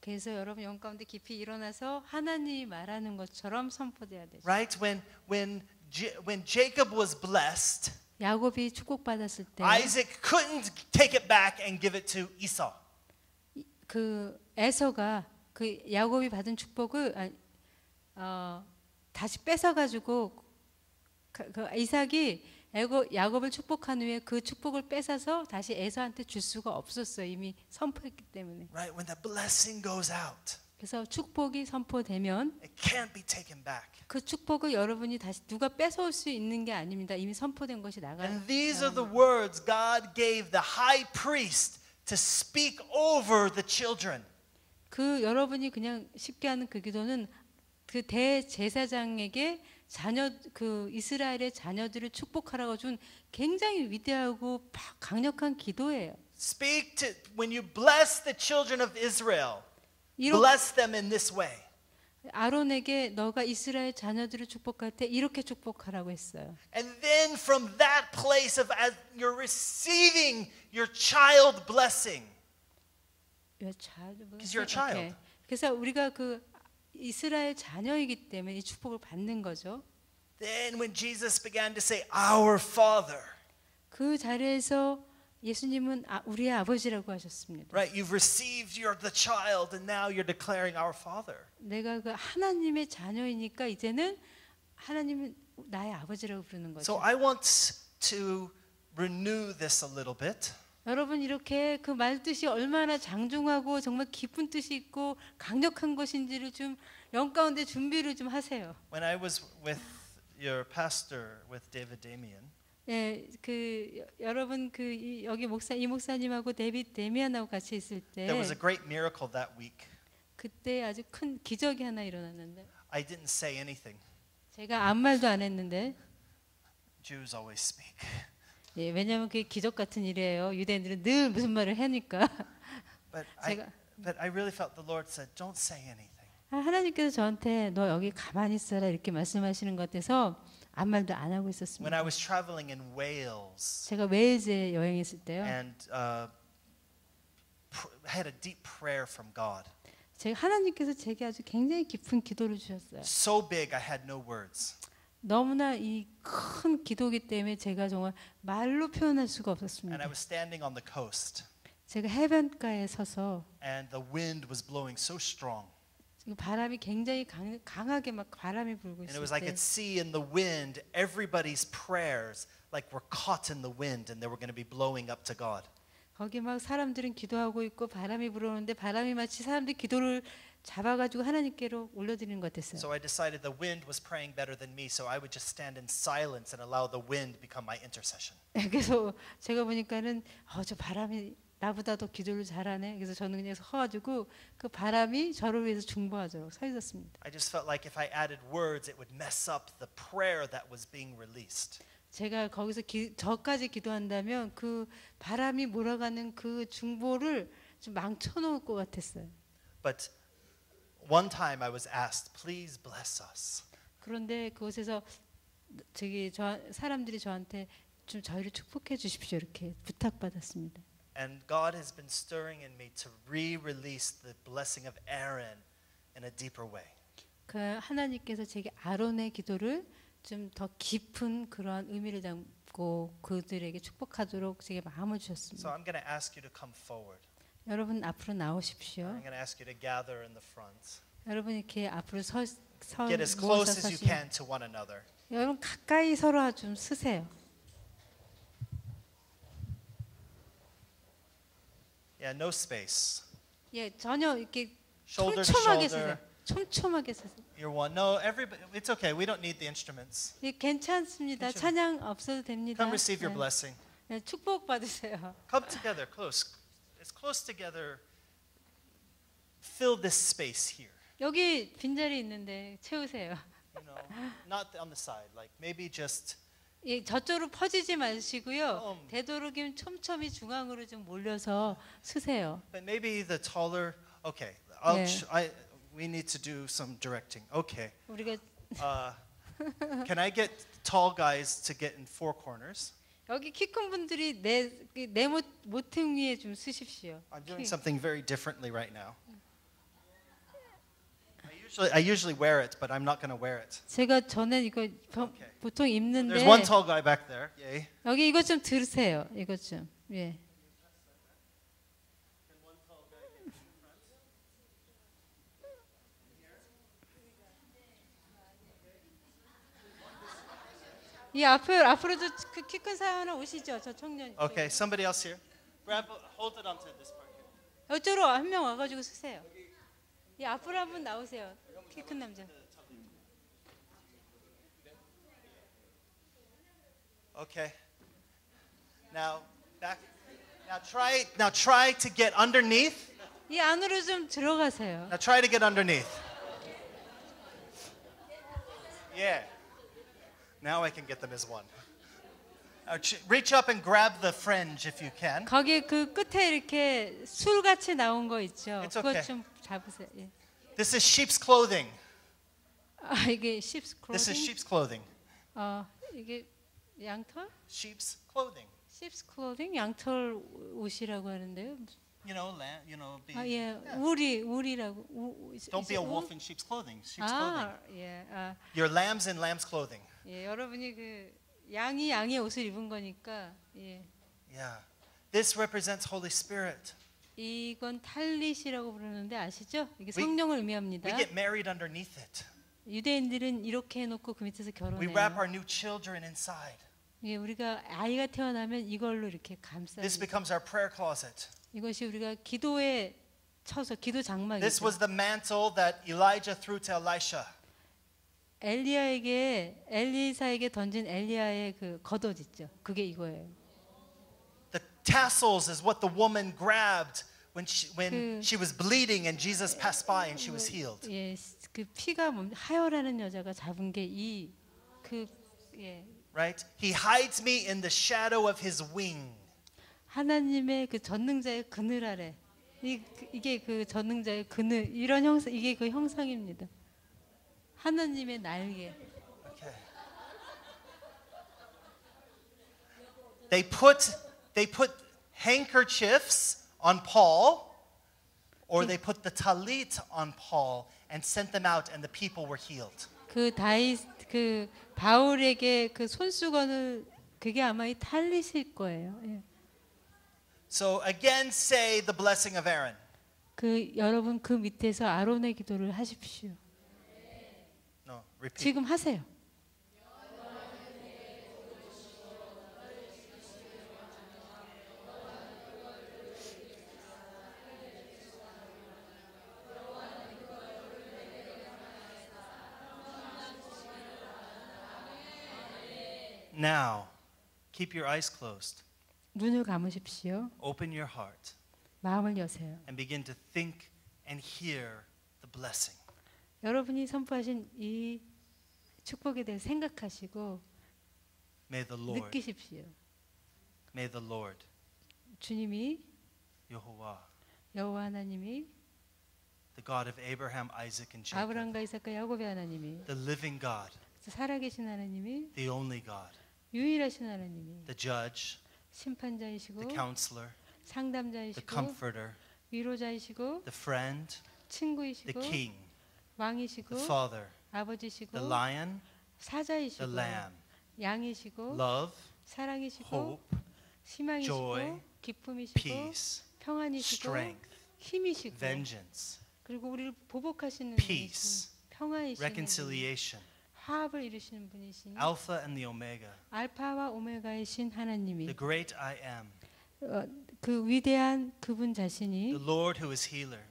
그래서 여러분 영 가운데 깊이 일어나서 하나님이 말하는 것처럼 선포돼야 되죠. Right? When Jacob was blessed, 야곱이 축복받았을 때 Isaac couldn't take it back and give it to Esau. 그 에서가 그 야곱이 받은 축복을 다시 뺏어 가지고 그 이삭이 야곱을 축복한 후에 그 축복을 뺏어서 다시 에서한테 줄 수가 없었어요. 이미 선포했기 때문에. Right? When the blessing goes out, 그래서 축복이 선포되면 it can't be taken back. 그 축복을 여러분이 다시 누가 뺏어올 수 있는 게 아닙니다. 이미 선포된 것이 And these are the words God gave the high priest to speak over the children. 그 여러분이 그냥 쉽게 하는 그 기도는 그 대제사장에게 그 이스라엘의 자녀들을 축복하라고 준 굉장히 위대하고 강력한 기도예요. Speak to when you bless the children of Israel. Bless them in this way. 아론에게 너가 이스라엘 자녀들을 축복할 때 이렇게 축복하라고 했어요. And then from that place of as you're receiving your child blessing. Because you're a child. 그래서 우리가 그 이스라엘 자녀이기 때문에 이 축복을 받는 거죠. Then when Jesus began to say, "Our Father," 그 자리에서 예수님은 우리의 아버지라고 하셨습니다. Right, you've received the child, and now you're declaring our Father. 내가 그 하나님의 자녀이니까 이제는 하나님은 나의 아버지라고 부르는 거죠. So I want to renew this a little bit. 여러분 이렇게 그 말뜻이 얼마나 장중하고 정말 깊은 뜻이 있고 강력한 것인지를 좀 영 가운데 준비를 좀 하세요. When I was with your pastor, with David Damien, 예, 그 여러분 그 여기 이 목사님하고 데이비드 데미안하고 같이 있을 때 there was a great miracle that week. 그때 아주 큰 기적이 하나 일어났는데 I didn't say anything. 제가 아무 말도 안 했는데 Jews always speak. 예, 왜냐하면 그게 기적 같은 일이에요. 유대인들은 늘 무슨 말을 하니까. But 제가 I really felt the Lord said, "Don't say anything." 하나님께서 저한테 너 여기 가만히 있어라 이렇게 말씀하시는 것 같아서 아무 말도 안 하고 있었습니다. When I was traveling in Wales 제가 웨일즈에 여행했을 때요. and had a deep prayer from God. 제가 하나님께서 제게 아주 굉장히 깊은 기도를 주셨어요. So big I had no words. 너무나 이 큰 기도기 때문에 제가 정말 말로 표현할 수가 And I 없었습니다. was standing on the coast 제가 해변가에 서서 and the wind was blowing so strong. 바람이 굉장히 강하게 막 바람이 불고 And it 있을 was like 때 at sea in the wind, everybody's prayers like were caught in the wind and they were going to be blowing up to God. 거기 막 사람들은 기도하고 있고 바람이 불어오는데 바람이 마치 사람들 기도를 잡아가지고 하나님께로 올려드리는 것 같았어요. So I decided the wind was praying better than me, so I would just stand in silence and allow the wind become my intercession. 그래서 제가 보니까는 저 바람이 나보다 더 기도를 잘하네. 그래서 저는 그냥 서가지고 그 바람이 저를 위해서 중보하도록 서 있었습니다. I just felt like if I added words, it would mess up the prayer that was being released. 제가 거기서 저까지 기도한다면 그 바람이 몰아가는 그 중보를 좀 망쳐놓을 것 같았어요. But one time I was asked, please bless us. 그런데 그곳에서 사람들이 저한테 좀 저희를 축복해 주십시오 이렇게 부탁받았습니다. And God has been stirring in me to re-release the blessing of Aaron in a deeper way. 그 하나님께서 제게 아론의 기도를 좀 더 깊은 그러한 의미를 담고 그들에게 축복하도록 제게 마음을 So 주셨습니다. I'm going to ask you to come forward. 여러분 앞으로 나오십시오. I'm going to ask you to gather in the front. 여러분 이렇게 앞으로 Get as 모여서 close as you 서시면 can to one another. 여러분 가까이 서로 좀 쓰세요. Yeah, no space. 예, 전혀 이렇게 Shoulder to 촘촘하게 shoulder. 쓰세요. 촘촘하게 쓰세요. You're one. No, everybody. It's okay. We don't need the instruments. 예, 괜찮습니다. 괜찮아요. 찬양 없어도 됩니다. Come receive your 네. blessing. 네, 축복 받으세요. Come together, close. As close together. Fill this space here. 여기 빈자리 있는데 채우세요. You know, not on the side. Like maybe just. 예, 저쪽으로 퍼지지 마시고요. 되도록이면 촘촘히 중앙으로 좀 몰려서 쓰세요. But maybe the taller. Okay. Yeah. We need to do some directing. Okay. 우리가 Can I get tall guys to get in four corners? 여기 키 큰 분들이 내 모퉁 위에 좀 쓰십시오. I'm doing something very differently right now. I usually wear it, but I'm not going to wear it. 제가 전에 이거 Okay. 보통 입는데 There's one tall guy back there. Yay. 여기 이것 좀 들으세요. 이것 좀. 예. 이 앞으로도 그 키 큰 사람 하나 오시죠. 저 청년. Okay, somebody else here. Hold it onto this part here. 이쪽으로 한 명 와가지고 쓰세요. 이 앞으로 한분 나오세요. 키 큰 남자. Okay. Now back. Now try to get underneath. 이 안으로 좀 들어가세요. Now try to get underneath. Yeah. Now I can get them as one. Reach up and grab the fringe if you can. 거기 그 끝에 이렇게 술같이 나온 거 있죠. It's 그거 okay. 좀 잡으세요. 예. This is sheep's clothing. 아 이게 sheep's This is clothing. sheep's clothing. 이게 양털? Sheep's clothing. sheep's clothing 양털 옷이라고 하는데요. You know, be. 아 예, Yeah. 울이라고. Don't be a wolf in sheep's clothing. Sheep's clothing. 예, You're lambs in lamb's clothing. 예, 여러분이 그 양이 양의 옷을 입은 거니까 예. Yeah. This represents Holy Spirit. 이건 탈릿이라고 부르는데 아시죠? 이게 성령을 의미합니다. We get married underneath it. 유대인들은 이렇게 해놓고 그 밑에서 We 결혼해요. wrap our new children inside. 예, 우리가 아이가 태어나면 이걸로 이렇게 감싸요. This becomes our prayer closet. 이것이 우리가 기도에 쳐서 기도 장막이죠. This was the mantle that Elijah threw to Elisha. 엘리사에게 던진 엘리야의 그 겉옷 있죠. 그게 이거예요. The tassels is what the woman grabbed when she was bleeding and Jesus passed by and she was healed. 예, 그 피가 하여라는 여자가 잡은 게 예. Right? He hides me in the shadow of his wing. 하나님의 그 전능자의 그늘 아래. 이게 그 전능자의 그늘 이런 형상 이게 그 형상입니다. 하나님의 날개. Okay. They put handkerchiefs on Paul, or they put the talit on Paul and sent them out, and the people were healed. 그 바울에게 그 손수건을 그게 아마 이 탈릿일 거예요. 예. So again, say the blessing of Aaron. 그 여러분 그 밑에서 아론의 기도를 하십시오. No, repeat. 지금 하세요. Now, keep your eyes closed. 눈을 감으십시오. Open your heart 마음을 여세요. and begin to think and hear the blessing. 여러분이 선포하신 이 축복에 대해 생각하시고 May the Lord. 느끼십시오. May the Lord. 주님이 여호와. 여호와 하나님이 The God of Abraham, Isaac, and Jacob. 아브라함과 이삭과 야곱의 하나님이 The living God. 살아계신 하나님이 The only God. 유일하신 하나님이 The judge. 심판자이시고 The counselor. The 상담자이시고 comforter. 위로자이시고 The friend. 친구이시고 The king. 왕이시고 The father. 아버지시고 The lion. 사자이시고 The lamb. 양이시고 Love. 사랑이시고 Hope. 희망이시고 joy, 기쁨이시고 Peace. 평안이시고 Strength. 힘이시고 Vengeance. 그리고 우리를 보복하시는 Peace. 분이신 평화이시는 분, Reconciliation. 화합을 이루시는 분이신 Alpha and the Omega. 알파와 오메가이신 하나님이 The great I am. 그 위대한 그분 자신이 The Lord who is healer.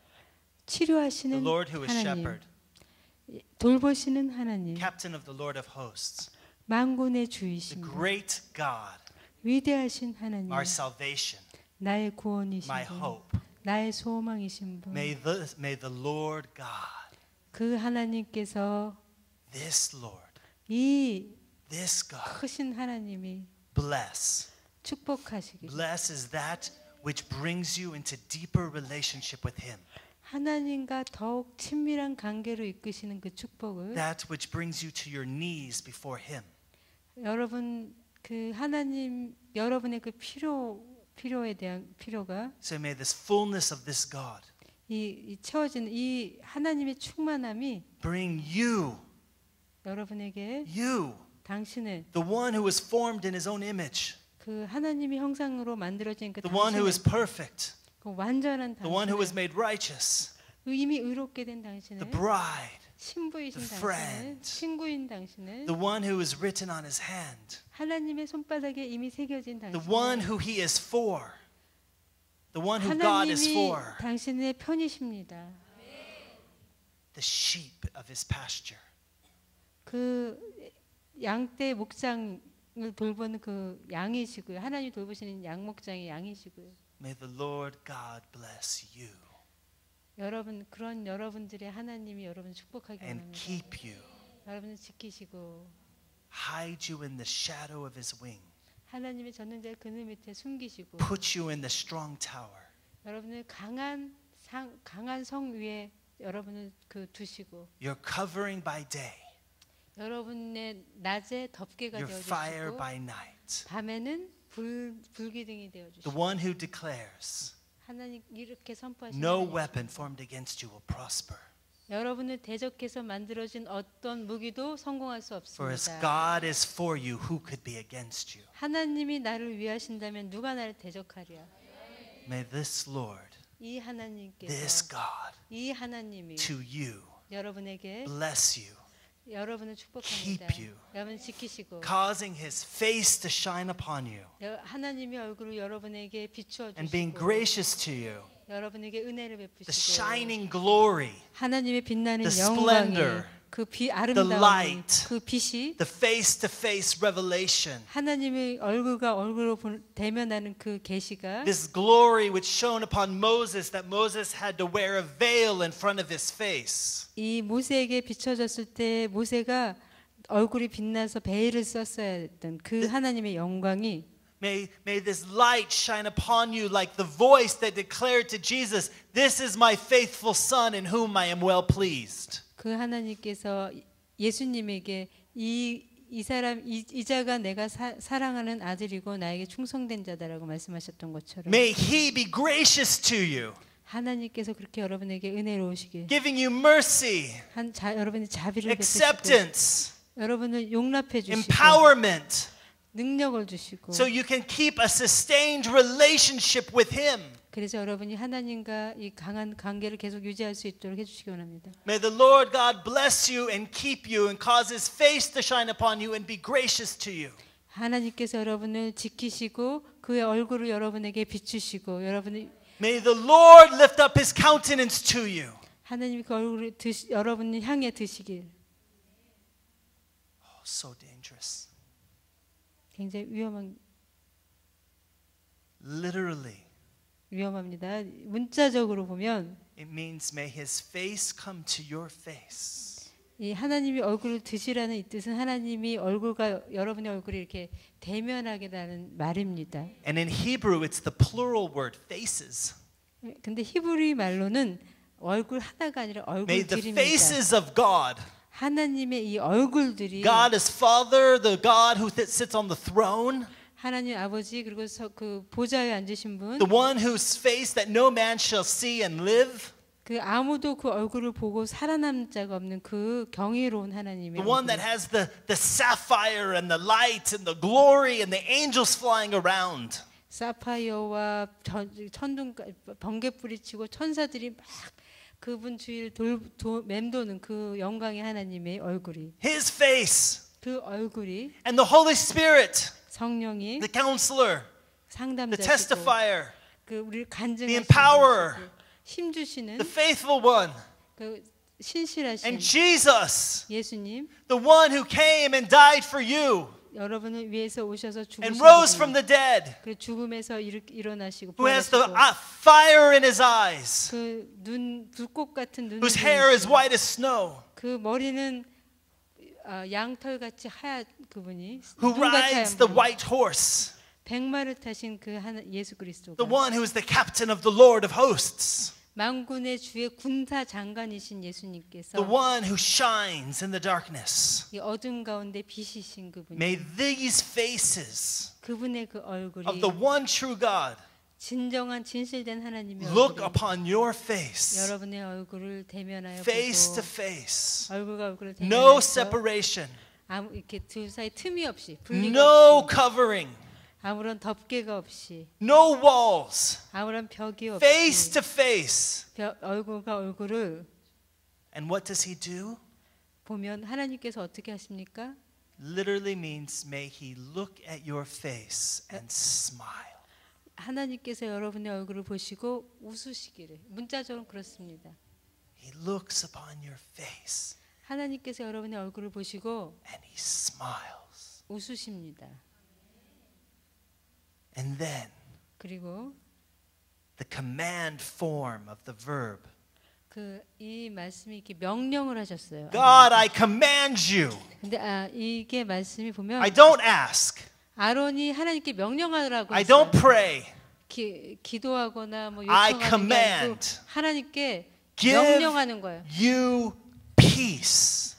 치료하시는 The Lord who is 하나님, shepherd. 돌보시는 하나님, Captain of the Lord of hosts. 만군의 The 주이신 분, great God. 위대하신 하나님, Our salvation. 나의 구원이신 My 분, hope. 나의 소망이신 분, May the Lord God. 그 하나님께서 This Lord. 이 This God. 크신 하나님이 Bless. 축복하시길. Bless is that which brings you into deeper relationship with Him. 하나님과 더욱 친밀한 관계로 이끄시는 그 축복을 That which brings you to your knees before Him. 여러분 그 하나님 여러분의 그 필요에 대한 필요가 So may this fullness of this God 이 채워지는 이 하나님의 충만함이 bring you, 여러분에게 당신을 the one who was formed in His own image, 그 하나님의 형상으로 만들어진 그 the one who is 당신을 perfect, 그 완전한 the one who was 당신을 made righteous, 이미 의롭게 된 the 당신을 bride, 신부이신 the 당신을 friend, 친구인 당신을 the one who is written on His hand, 하나님의 손바닥에 이미 새겨진 the one 당신을 who He is for, the one who God is 하나님이 for, 당신의 편이십니다. the sheep of His pasture. 그 양떼 목장을 돌보는 그 양이시고요. 하나님 돌보시는 양 목장의 양이시고요. May the Lord God bless you 여러분 그런 여러분들의 하나님이 여러분 축복하기 and 원합니다. keep you, 여러분을 지키시고 hide you in the shadow of His wing, 하나님의 전능자의 그늘 밑에 숨기시고 put you in the strong tower. 여러분을 강한 성 위에 여러분을 그 두시고 Your covering by day, 여러분의 낮에 덮개가 your 되어 fire 주시고 by night. 밤에는 불기둥이 되어 The 주시고 one who declares, 하나님 이렇게 선포하시는 no 하나님. weapon formed against you will prosper. 여러분을 대적해서 만들어진 어떤 무기도 성공할 수 For as 없습니다. God is for you, who could be against you? 하나님이 나를 위하신다면 누가 나를 대적하랴? May this Lord, 이 this 하나님께서 God, 이 하나님이 to you, 여러분에게 bless you, 여러분을 축복합니다. keep you, 여러분을 지키시고 causing His face to shine upon you, 하나님의 얼굴을 여러분에게 비추어 and being 주시고 gracious to you. 여러분에게 은혜를 The 베푸시고 shining glory, 하나님의 빛나는 the 영광이 splendor, 그 the 아름다움이 light, 그 빛이 the face-to-face revelation, 하나님의 얼굴과 얼굴로 대면하는 그 계시가 this glory which shone upon Moses, that Moses had to wear a veil in front of his face. 이 모세에게 비춰졌을 때 모세가 얼굴이 빛나서 베일을 썼어야 했던 그 하나님의 영광이 May this light shine upon you like the voice that declared to Jesus, "This is my faithful son in whom I am well pleased." 그 하나님께서 예수님에게 이 사람 이 자가 내가 사랑하는 아들이고 나에게 충성된 자다라고 말씀하셨던 것처럼 May he be gracious to you, 하나님께서 그렇게 여러분에게 은혜로우시길 giving you mercy, 여러분의 자비를 베푸시고 acceptance, 여러분을 용납해 주시고 empowerment, 능력을 주시고 so you can keep a sustained relationship with him. 그래서 여러분이 하나님과 이 강한 관계를 계속 유지할 수 있도록 해주시기 원합니다. May the Lord God bless you and keep you and cause his face to shine upon you and be gracious to you. 하나님께서 여러분을 지키시고 그의 얼굴을 여러분에게 비추시고 여러분이 May the Lord lift up his countenance to you. 하나님이 그 얼굴을 여러분을 향해 드시길. Oh, so dangerous. 굉장히 Literally, 위험합니다. 문자적으로 보면 it means may his face come to your face. 이 하나님이 얼굴을 드시라는 이 뜻은 하나님이 얼굴과 여러분의 얼굴이 이렇게 대면하게라는 말입니다. And in Hebrew, it's the plural word, faces. 근데 히브리 말로는 얼굴 하나가 아니라 May the 얼굴들입니다. faces of God, 하나님의 이 얼굴들이 God is Father, the God who sits on the throne, 하나님 아버지 그리고 그 보좌에 앉으신 분, the one whose face that no man shall see and live, 그 아무도 그 얼굴을 보고 살아남는 자가 없는 그 경이로운 하나님의 the one 얼굴. that has the sapphire and the light and the glory and the angels flying around. 사파이어와 천둥 번개불이 치고 천사들이 막 그분 주위를 맴도는 그 영광의 하나님의 얼굴이, His face 그 얼굴이 and the Holy Spirit, 성령이 the counselor, the 상담자시고 testifier, 그 우리를 the 간증하시는 empowerer, 힘 주시는 the faithful one, 그 신실하신 and Jesus, 예수님, the one who came and died for you 여러분을 위해서 오셔서 and rose 죽으신 from 분, the dead, 그 죽음에서 일어나시고 who has the 부활하시고 fire in his eyes, 그 눈 불꽃 같은 눈을 whose hair is 지니시고 white as snow, 그 머리는 양털 같이 하얀 그분이 who 눈같이 하얀 rides the 분, white horse, 백마를 타신 그 예수 그리스도가 the one who is the captain of the Lord of hosts, 만군의 주의 군사 장관이신 예수님께서 the one who shines in the darkness. 이 어둠 가운데 빛이신 그분이, May these faces 그분의 그 얼굴이 of the one true God 진정한 진실된 하나님의 look 얼굴이 upon your face, 여러분의 얼굴을 대면하여 face to 보고 face, 얼굴과 얼굴을 no 대면해서 separation, 아무 이렇게 둘 사이 틈이 없이 분리가 no 없이 covering, 아무런 덮개가 없이 no walls, 아무런 벽이 face 없이 to face. 얼굴과 얼굴을 And what does he do? 보면 하나님께서 어떻게 하십니까? Literally means may he look at your face and smile. 하나님께서 여러분의 얼굴을 보시고 웃으시기를. 문자적으로 그렇습니다. He looks upon your face 하나님께서 여러분의 얼굴을 보시고 and he smiles. 웃으십니다. And then 그리고 the command form of the verb. 그 이 말씀이 이렇게 명령을 하셨어요. God, I command you. 근데 이게 말씀이 보면 I don't ask. 아론이 하나님께 명령하라고 I 했어요. don't pray. 기도하거나 뭐 I 요청하는 게 아니고 command. 하나님께 Give 명령하는 거예요. you peace.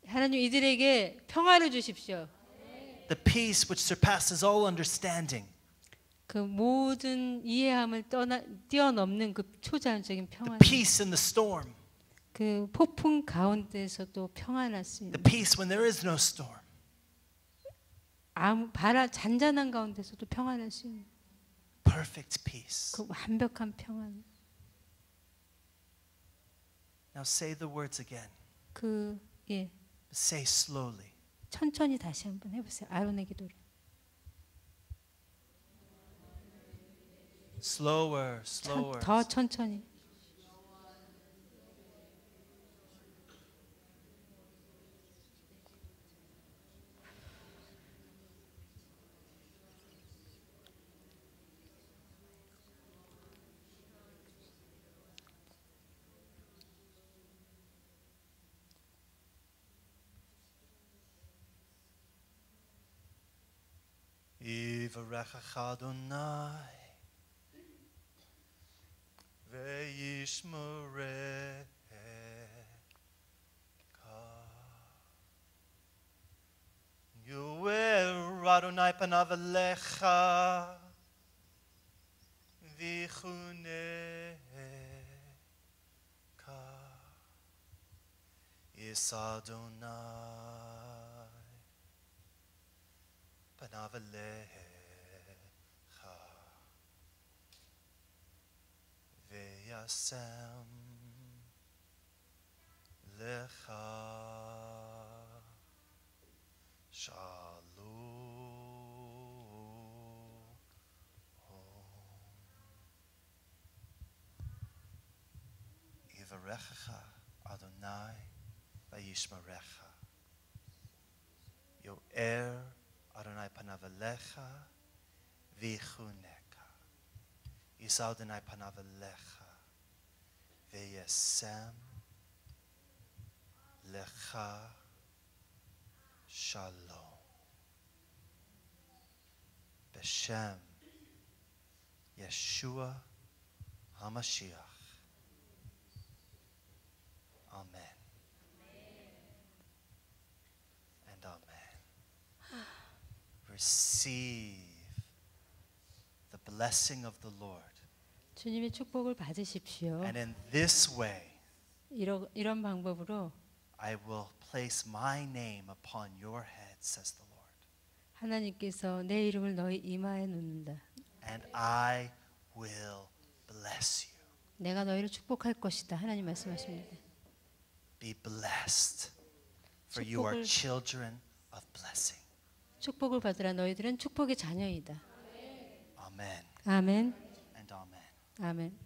하나님 이들에게 평화를 주십시오. The peace which surpasses all understanding. 그 모든 이해함을 뛰어넘는 그 초자연적인 The 평안. peace in the storm. 그 폭풍 가운데서도 평안할 수 있는. The peace when there is no storm. 잔잔한 가운데서도 평안할 수 있는. Perfect peace. 그 완벽한 평안. Now say the words again. 예. Say slowly. 천천히 다시 한번 해보세요. 아론의 기도를. Slower, slower. 더 천천히. יברך אדוני וישמרך. יואר אדוני פניו אליך ויחונך. יישא אדוני פניו אליך וישם לך שלום. יברכך אדוני וישמרך. יואר אדוני פניו אליך ויחונך. יישא אדוני פניו אליך וישם Lecha Shalom. Beshem Yeshua HaMashiach. Amen. And amen. Receive the blessing of the Lord. 주님의 축복을 받으십시오. And in this way, 이런 방법으로 I will place my name upon your head, says the Lord. 하나님께서 내 이름을 너희 이마에 놓는다. And I will bless you. 내가 너희를 축복할 것이다. 하나님 말씀하십니다. Be blessed, for you are 축복을- children of blessing. 축복을 받으라. 너희들은 축복의 자녀이다. Amen 아멘. and amen. 아멘.